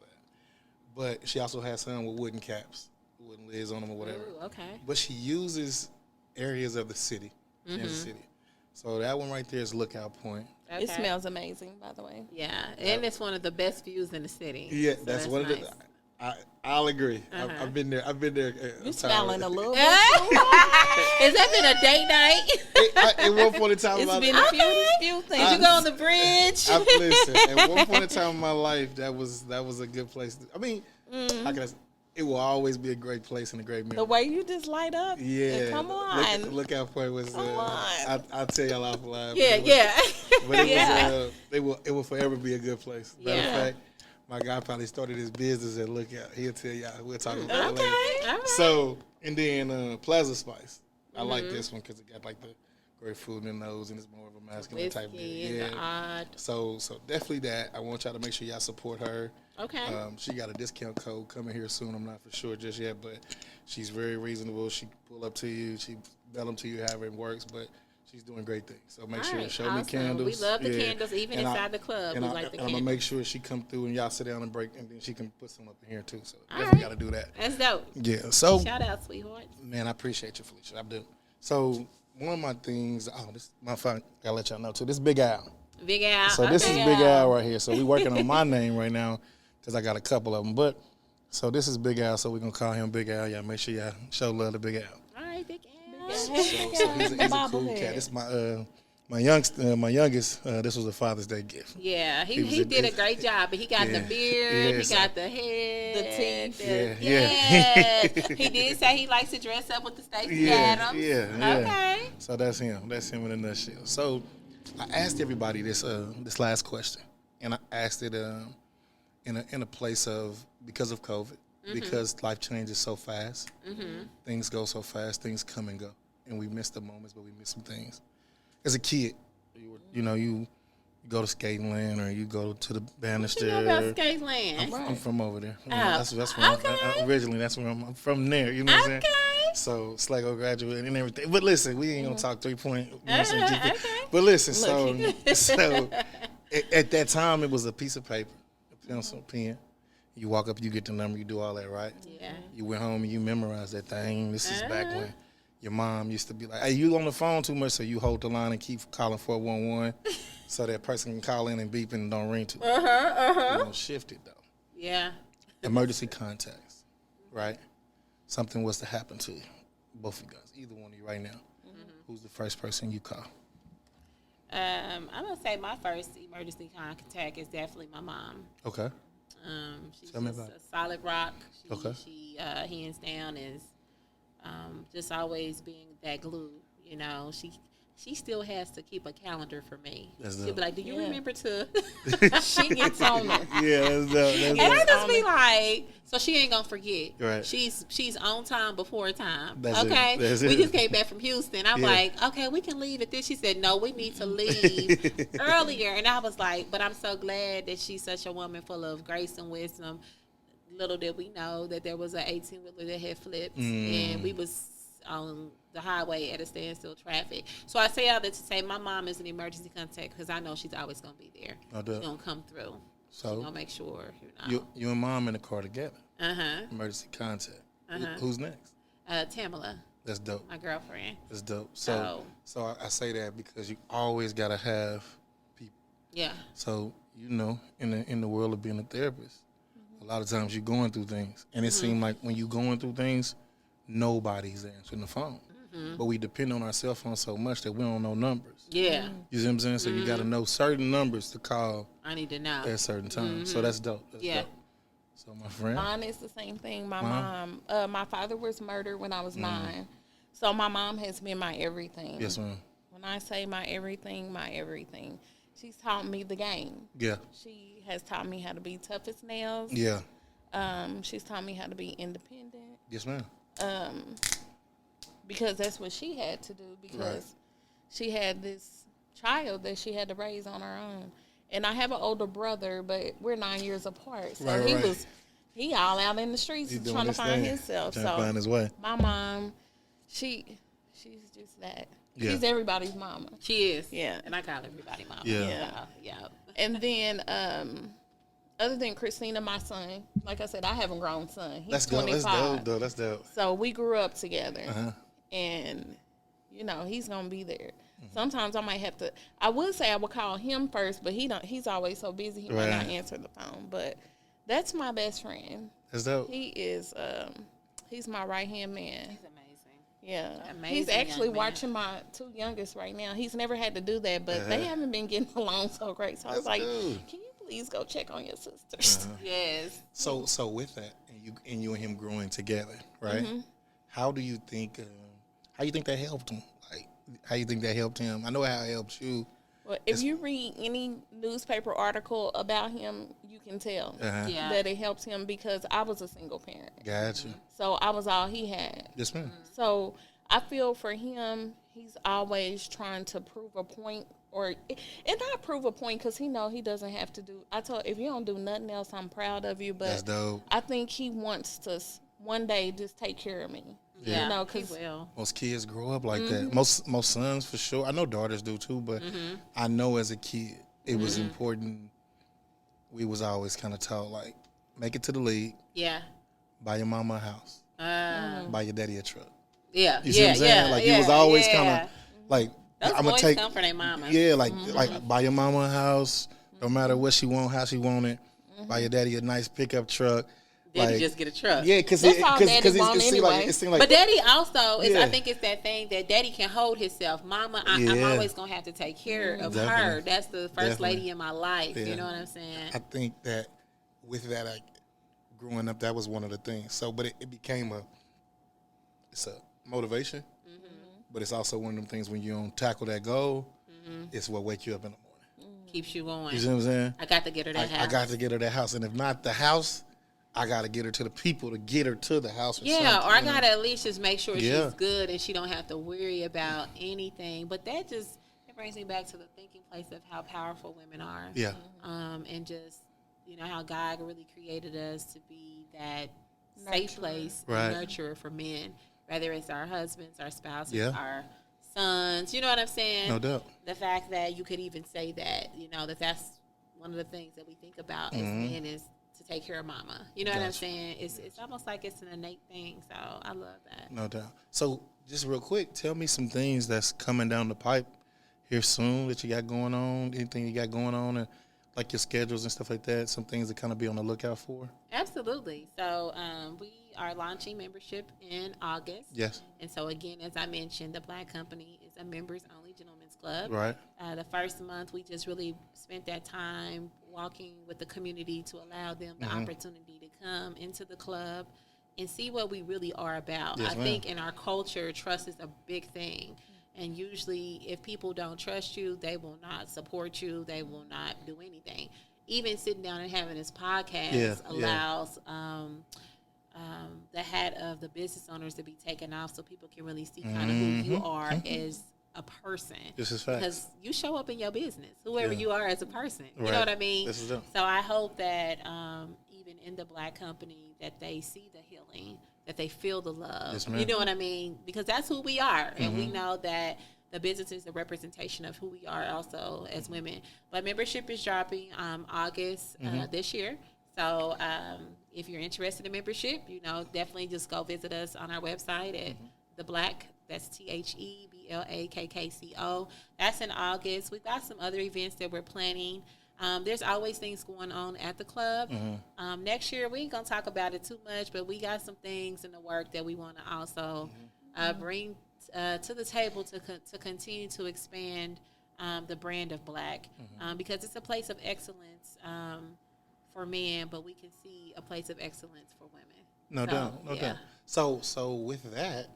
S2: But she also has some with wooden caps, wooden lids on them or whatever.
S5: Ooh, okay.
S2: But she uses areas of the city, in the city. So that one right there is Lookout Point.
S6: It smells amazing, by the way.
S5: Yeah, and it's one of the best views in the city.
S2: Yeah,
S5: So
S2: that's one
S5: nice.
S2: of the. I'll agree. I've been there.
S6: You smelling a little bit.
S5: Has that been a date night?
S2: At one point in time,
S6: It's
S2: in my
S6: been
S2: life,
S6: a few things.
S5: Did you go on the bridge?
S2: listen. At one point in time in my life, that was a good place. I mean, how can I say? it will always be a great place and a great memory.
S6: The way you just light up.
S2: Yeah.
S6: Come on.
S2: Look how far it was.
S6: Come on.
S2: I'll tell y'all offline.
S5: Yeah.
S2: But it will forever be a good place. Matter of
S5: Yeah.
S2: fact, my guy probably started his business at Lookout. He'll tell y'all. We'll talk about it later.
S5: All right.
S2: So, and then Plaza Spice. I like this one because it got like the grapefruit in the nose and it's more of a masculine type deal.
S5: Whiskey and the odd.
S2: So definitely that. I want y'all to make sure y'all support her.
S5: Okay.
S2: She got a discount code coming here soon. I'm not for sure just yet, but she's very reasonable. She pull up to you. She bell them to you however it works, but she's doing great things. So make sure to show me candles.
S5: We love the candles, even
S2: And
S5: inside the club. We like the
S2: I'm
S5: candles.
S2: going to make sure she come through and y'all sit down and break, and then she can put some up in here too. So
S5: All
S2: definitely
S5: right.
S2: got to do that.
S5: That's dope.
S2: Yeah. So,
S5: Shout out, sweetheart.
S2: man, I appreciate you, Felicia. I do. So one of my things, this my phone, got to let y'all know too. This Big Al.
S5: Big Al.
S2: So this is Big Al right here. So we working on my name right now because I got a couple of them. But so this is Big Al. So we're gonna call him Big Al. Y'all make sure y'all show love to Big Al.
S5: All right, Big Al.
S2: So he's a cool cat. This is my youngest. This was a Father's Day gift.
S5: Yeah,
S2: He was
S5: he
S2: a-
S5: did a great job. But he got the
S2: Yeah.
S5: beard,
S2: Yeah,
S5: he
S2: so-
S5: got the head,
S6: The teeth.
S2: Yeah.
S5: He did say he likes to dress up with the Stacey
S2: Yeah,
S5: Adams.
S2: yeah.
S5: Okay.
S2: So that's him. That's him in a nutshell. So I asked everybody this last question, and I asked it in a place of because of COVID, because life changes so fast, things go so fast, things come and go, and we miss the moments, but we miss some things. As a kid, you go to skating land or you go to the banister.
S5: You know about Skateland.
S2: I'm from over there.
S5: Oh,
S2: That's where
S5: okay.
S2: originally. That's where I'm from. There, you know what I'm saying?
S5: Okay.
S2: So Sligo graduate and everything. But listen, we ain't gonna talk 3 point.
S5: Okay.
S2: But listen, so at that time it was a piece of paper, a pencil, pen. You walk up, you get the number, you do all that, right?
S5: Yeah.
S2: You went home and you memorized that thing. This is back when your mom used to be like, "Hey, you on the phone too much," so you hold the line and keep calling 411, so that person can call in and beep and don't ring too much. You don't shift it though.
S5: Yeah.
S2: Emergency contacts, right? Something was to happen to you, both of you guys, either one of you right now. Who's the first person you call?
S5: I'm gonna say my first emergency contact is definitely my mom.
S2: Okay.
S5: She's
S2: Tell me
S5: just
S2: about
S5: a solid rock. She hands down is just always being that glue. You know, she still has to keep a calendar for me.
S2: That's
S5: She'll
S2: dope.
S5: be like, "Do you remember to?"
S6: She gets on it.
S2: Yeah, that's dope.
S5: And I just be like, so she ain't gonna forget.
S2: Right.
S5: She's on time before time.
S2: That's it.
S5: Okay.
S2: That's
S5: We
S2: it.
S5: just came back from Houston. I'm
S2: Yeah.
S5: like, okay, we can leave at this. She said, no, we need to leave earlier. And I was like, but I'm so glad that she's such a woman full of grace and wisdom. Little did we know that there was an 18-wheeler that had flipped, and we was on the highway at a standstill traffic. So I say all that to say my mom is an emergency contact because I know she's always gonna be there.
S2: No doubt.
S5: She's gonna come through.
S2: So
S5: She's gonna make sure, you know.
S2: you and mom in the car together.
S5: Uh-huh.
S2: Emergency contact. Who's next?
S5: Tamala,
S2: That's dope.
S5: my girlfriend.
S2: That's dope. So I say that because you always gotta have people.
S5: Yeah.
S2: So in the world of being a therapist, a lot of times you're going through things, and it seems like when you're going through things, nobody's answering the phone. But we depend on our cell phone so much that we don't know numbers.
S5: Yeah.
S2: You see what I'm saying? So you got to know certain numbers to call
S5: I need to know.
S2: at certain times. So that's dope. That's
S5: Yeah.
S2: dope. So my friend,
S6: Mine is the same thing. My
S2: Mom?
S6: mom, my father was murdered when I was 9. So my mom has been my everything.
S2: yes, ma'am.
S6: When I say my everything, she's taught me the game.
S2: Yeah,
S6: She has taught me how to be tough as nails.
S2: yeah,
S6: She's taught me how to be independent.
S2: yes, ma'am.
S6: Because that's what she had to do because she had this child that she had to raise on her own. And I have an older brother, but we're 9 years apart. So he all out in the streets
S2: He's doing
S6: trying to
S2: his
S6: find
S2: thing.
S6: himself.
S2: Trying to
S6: So
S2: find his way.
S6: my mom, she's just that.
S2: Yeah.
S6: She's everybody's mama.
S5: She is.
S6: Yeah.
S5: And I call everybody mama.
S2: Yeah.
S5: So, yeah.
S6: And then other than Christina, my son, like I said, I have a grown son. He's
S2: That's dope.
S6: 25.
S2: That's dope, though. That's dope.
S6: So we grew up together.
S2: Uh-huh.
S6: And, he's going to be there. Sometimes I might have to, I would say I would call him first, but he's always so busy he might not answer the phone. But that's my best friend.
S2: That's dope.
S6: He is, he's my right-hand man.
S5: He's amazing.
S6: Yeah.
S5: Amazing
S6: He's actually
S5: young man.
S6: watching my 2 youngest right now. He's never had to do that, but they haven't been getting along so great. So I was
S2: That's
S6: like,
S2: good.
S6: can you please go check on your sisters.
S5: Yes.
S2: So with that, and you and him growing together, right? How do you think? How you think that helped him? Like, how you think that helped him? I know how it helped you.
S6: Well, if you read any newspaper article about him, you can tell that it helps him because I was a single parent.
S2: Gotcha.
S6: So I was all he had.
S2: Yes, ma'am.
S6: So I feel for him, he's always trying to prove a point, and not prove a point because he know he doesn't have to do. I told if you don't do nothing else, I'm proud of you. But
S2: that's dope.
S6: I think he wants to one day just take care of me.
S5: Yeah,
S6: you know, because
S2: most kids grow up like that. Most sons for sure. I know daughters do too, but I know as a kid it was important. We was always kind of taught like, make it to the league.
S5: Yeah.
S2: Buy your mama a house. Buy your daddy a truck.
S5: Yeah.
S2: You see what I'm saying? Like it was always kind of like
S5: those
S2: I'm
S5: boys
S2: gonna
S5: come for their mama.
S2: Yeah, like buy your mama a house. No matter what she want, how she want it. Buy your daddy a nice pickup truck.
S5: Daddy just get a truck.
S2: Yeah, because
S6: it
S2: seemed like
S5: but daddy also is. I think it's that thing that daddy can hold himself. Mama, I'm always gonna have to take care of her. That's the first lady in my life. Yeah. You know what I'm saying?
S2: I think that with that, growing up, that was one of the things. So, but it became it's a motivation, but it's also one of them things when you don't tackle that goal, it's what wake you up in the morning.
S5: Keeps you going.
S2: You see what I'm saying?
S5: I got to get her that house.
S2: I got to get her that house, and if not the house, I got to get her to the people to get her to the house. Or
S5: or I got to at least just make sure she's good and she don't have to worry about anything. But that brings me back to the thinking place of how powerful women are.
S2: Yeah.
S5: And just, how God really created us to be that safe place and nurturer for men, whether it's our husbands, our spouses, our sons. You know what I'm saying?
S2: No doubt.
S5: The fact that you could even say that, that's one of the things that we think about as men is to take care of mama. You know what I'm saying? It's almost like it's an innate thing. So I love that.
S2: No doubt. So just real quick, tell me some things that's coming down the pipe here soon that you got going on. Anything you got going on, and like your schedules and stuff like that. Some things to kind of be on the lookout for.
S5: Absolutely. So we are launching membership in August.
S2: Yes.
S5: And so again, as I mentioned, the Blakk Company is a members-only gentlemen's club.
S2: Right.
S5: The first month, we just really spent that time walking with the community to allow them the opportunity to come into the club and see what we really are about.
S2: Yes,
S5: I think in our culture, trust is a big thing. And usually if people don't trust you, they will not support you. They will not do anything. Even sitting down and having this podcast allows the hat of the business owners to be taken off so people can really see kind of who you are as a person.
S2: This is fact.
S5: Because you show up in your business, whoever you are as a person. You know what I mean?
S2: This is it.
S5: So I hope that even in the Blakk Company that they see the healing, that they feel the love.
S2: Yes, ma'am.
S5: You know what I mean? Because that's who we are. And we know that the business is a representation of who we are also as women. But membership is dropping August this year. So if you're interested in membership, definitely just go visit us on our website at The Blakk. That's TheBlakkCo. That's in August. We've got some other events that we're planning. There's always things going on at the club. Next year, we ain't going to talk about it too much, but we got some things in the work that we want to also bring to the table to continue to expand the brand of Blakk because it's a place of excellence for men, but we can see a place of excellence for women.
S2: No doubt. So with that,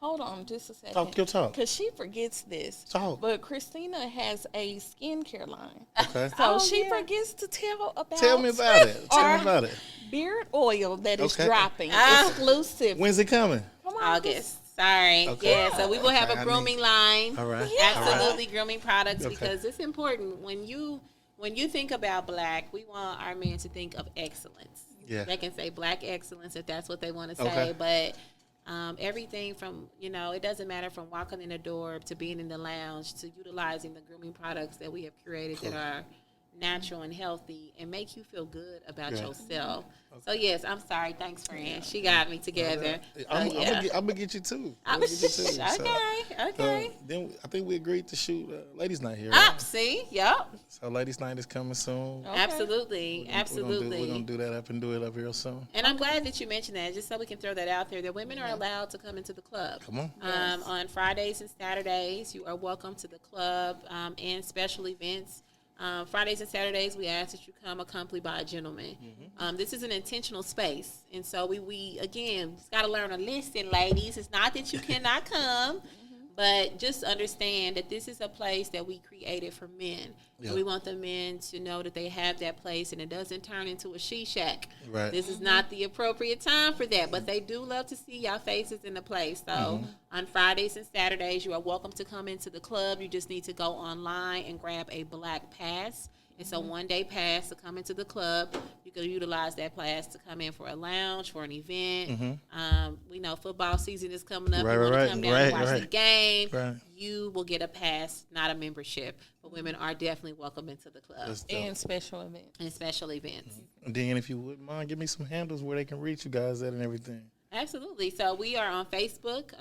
S6: hold on just a second.
S2: Talk your talk.
S6: Because she forgets this.
S2: Talk.
S6: But Christina has a skincare line.
S2: Okay.
S6: So she forgets to tell about
S2: Tell me about it.
S6: Beard oil that is dropping exclusive.
S2: When's it coming?
S6: Come on,
S5: August. Sorry.
S2: Okay.
S5: Yeah, so we will have a grooming line.
S2: All right.
S5: Absolutely grooming products because it's important. When you think about Blakk, we want our men to think of excellence.
S2: Yeah.
S5: They can say Blakk excellence if that's what they want to say, but everything from, it doesn't matter from walking in the door to being in the lounge to utilizing the grooming products that we have created that are natural and healthy and make you feel good about yourself. So, yes, I'm sorry. Thanks, friend. She got me together.
S2: I'm going to get you, too.
S5: Okay.
S2: Then I think we agreed to shoot Ladies' Night here.
S5: See? Yep.
S2: So Ladies' Night is coming soon.
S5: Okay. Absolutely.
S2: We're going to do that up and do it up real soon.
S5: And I'm glad that you mentioned that, just so we can throw that out there, that women are allowed to come into the club.
S2: Come on.
S5: On Fridays and Saturdays, you are welcome to the club and special events. Fridays and Saturdays, we ask that you come accompanied by a gentleman. This is an intentional space. And so we again, got to learn to listen, ladies. It's not that you cannot come, but just understand that this is a place that we created for men.
S2: Yeah.
S5: And we want the men to know that they have that place and it doesn't turn into a she-shack.
S2: Right.
S5: This is not the appropriate time for that, but they do love to see y'all faces in the place. So on Fridays and Saturdays, you are welcome to come into the club. You just need to go online and grab a Blakk Pass. It's a one-day pass to come into the club. You can utilize that pass to come in for a lounge, for an event. We know football season is coming up. You want to come down and watch the game.
S2: Right.
S5: You will get a pass, not a membership. But women are definitely welcome into the club.
S6: And special events.
S5: And special events.
S2: And then if you wouldn't mind, give me some handles where they can reach you guys at and everything.
S5: Absolutely. So we are on Facebook.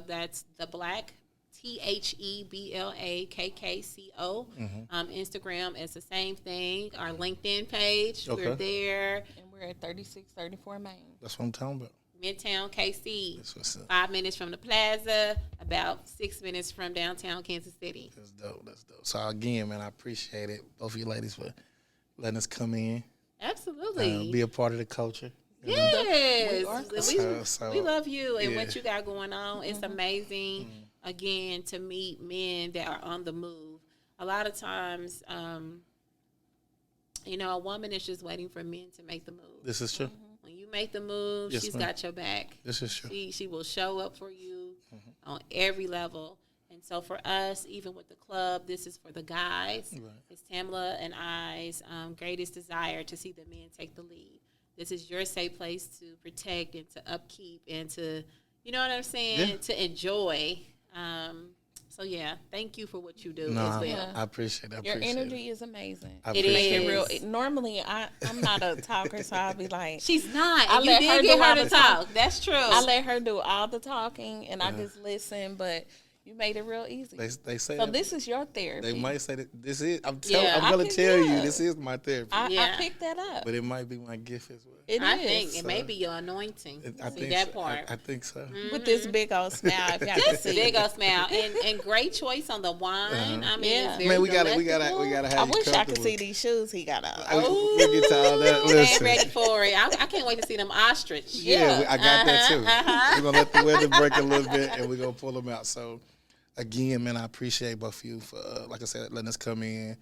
S5: That's the Blakk, TheBlakko. Instagram is the same thing. Our LinkedIn page, we're there.
S6: And we're at 3634 Main.
S2: That's what I'm talking about.
S5: Midtown KC.
S2: That's what's up.
S5: 5 minutes from the plaza, about 6 minutes from downtown Kansas City.
S2: That's dope. That's dope. So again, man, I appreciate it, both of you ladies, for letting us come in.
S5: Absolutely.
S2: Be a part of the culture.
S5: Yes. We love you and
S2: Yeah.
S5: what you got going on. It's amazing, again, to meet men that are on the move. A lot of times, a woman is just waiting for men to make the move.
S2: This is true.
S5: When you make the move,
S2: Yes,
S5: she's
S2: ma'am.
S5: got your back.
S2: This is true.
S5: She will show up for you on every level. And so for us, even with the club, this is for the guys.
S2: Right.
S5: It's Tamla and I's greatest desire to see the men take the lead. This is your safe place to protect and to upkeep and to, you know what I'm saying,
S2: Yeah.
S5: to enjoy. So, thank you for what you do
S2: No,
S5: as well.
S2: I appreciate it.
S6: Your energy is amazing.
S2: I
S5: It
S2: appreciate
S5: is.
S6: Normally, I'm not a talker, so I'll be like,
S5: She's not.
S6: I
S5: And you
S6: let
S5: did
S6: her
S5: get
S6: do
S5: her
S6: all
S5: to
S6: the
S5: talk. That's true.
S6: I let her do all the talking, and I just listen, but you made it real easy.
S2: They say
S6: So
S2: that-
S6: this is your therapy.
S2: They might say that this is. I'm
S5: Yeah.
S2: going to tell you
S6: yeah.
S2: this is my therapy,
S6: I picked that up.
S2: but it might be my gift as well.
S5: I
S6: It
S5: think
S6: is.
S5: it may be your anointing.
S2: I
S5: See
S2: think
S5: that
S2: so.
S5: part.
S2: I think so.
S6: With this big old smile. If y'all can
S5: Just
S6: see.
S5: big old smile and great choice on the wine. I mean,
S6: Yeah.
S5: it's very
S2: Man, we gotta
S5: delectable.
S2: have
S6: I
S2: you
S6: wish I could
S2: comfortable.
S6: see these shoes he got on.
S2: We'll get to all that.
S5: Man,
S2: Listen.
S5: ready for it. I can't wait to see them ostrich.
S2: Yeah, I got that too. We're gonna let the weather break a little bit, and we're gonna pull them out. So, again, man, I appreciate both of you for, like I said, letting us come in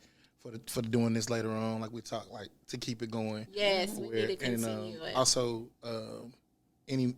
S2: for doing this later on. Like we talked, like to keep it going.
S5: Yes, we need to continue it.
S2: Also,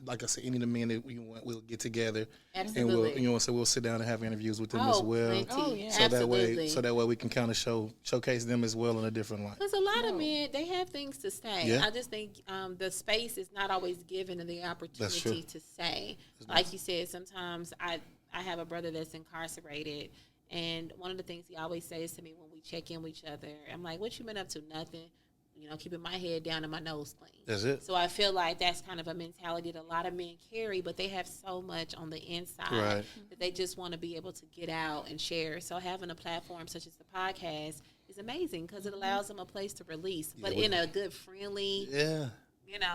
S2: like I said, any of the men that we want, we'll get together,
S5: Absolutely.
S2: and we'll sit down and have interviews with them as well.
S5: Plenty.
S6: Oh, yeah.
S2: So
S5: Absolutely.
S2: that way we can kind of showcase them as well in a different light.
S5: Because a lot of men, they have things to say.
S2: Yeah.
S5: I just think the space is not always given the opportunity to say. Like you said, sometimes I have a brother that's incarcerated, and one of the things he always says to me when we check in with each other, I'm like, what you been up to? Nothing. Keeping my head down and my nose clean.
S2: That's it.
S5: So I feel like that's kind of a mentality that a lot of men carry, but they have so much on the inside
S2: Right.
S5: that they just want to be able to get out and share. So having a platform such as the podcast is amazing because it allows them a place to release, but in a good, friendly,
S2: Yeah.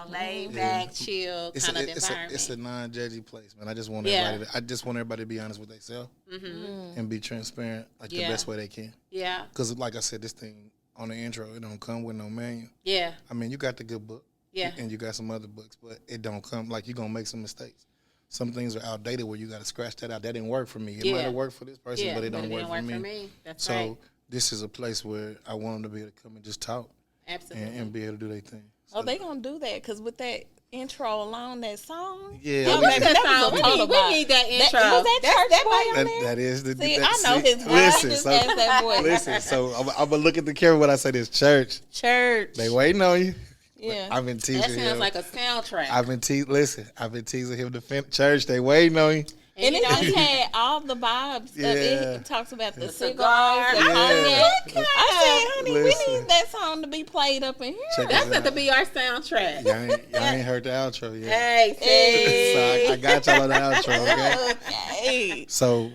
S5: laid back, chill kind of environment.
S2: It's a non-judgy place, man. I just want
S5: Yeah.
S2: everybody to be honest with themselves and be transparent, like the
S5: Yeah.
S2: best way they can.
S5: Yeah,
S2: Because, like I said, this thing on the intro, it don't come with no manual.
S5: yeah,
S2: I mean, you got the good book,
S5: yeah.
S2: and you got some other books, but it don't come like you're gonna make some mistakes. Some things are outdated where you got to scratch that out. That didn't work for me. It
S5: Yeah.
S2: might have worked for this person,
S5: Yeah,
S2: but it don't
S5: didn't
S2: work for me.
S5: That's
S2: So
S5: right.
S2: this is a place where I want them to be able to come and just talk
S5: Absolutely.
S2: and be able to do their thing.
S6: Oh, they gonna do that because with that intro along that song.
S2: Yeah,
S6: Oh,
S2: I
S6: baby,
S2: mean,
S6: that
S5: song?
S6: was a total
S5: We
S6: vibe.
S5: need that intro.
S6: Was that church boy on there?
S2: that is the.
S6: See,
S2: that,
S6: I know his voice.
S2: Listen,
S6: Just
S2: so,
S6: ask that boy.
S2: listen. So I'm gonna look at the camera when I say this church.
S6: Church.
S2: They waiting on you.
S6: Yeah.
S2: I've been teasing
S5: That
S2: him.
S5: sounds like a soundtrack.
S2: I've been teasing him to church. They waiting on you.
S6: And it just had all the vibes.
S2: Yeah.
S6: It talks about the
S5: cigar.
S6: cigars. And
S2: Yeah.
S6: cognac. I said, honey,
S2: Listen.
S6: we need that song to be played up in here.
S2: Check
S5: That's
S2: this
S5: got to
S2: out.
S5: be our soundtrack.
S2: Y'all ain't heard the outro yet.
S5: Hey,
S2: So I got y'all on the outro, okay?
S6: Okay.
S2: So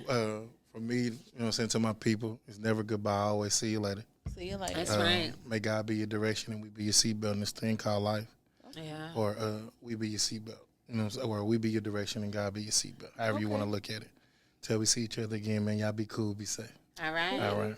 S2: for me, you know what I'm saying, to my people, it's never goodbye. I always see you later.
S6: See you later.
S5: That's right.
S2: May God be your direction and we be your seatbelt in this thing called life.
S5: Yeah.
S2: Or we be your seatbelt. You know what I'm saying? Or we be your direction and God be your seatbelt. However you want to look at it. Till we see each other again, man. Y'all be cool, be safe.
S5: All right.
S2: All right.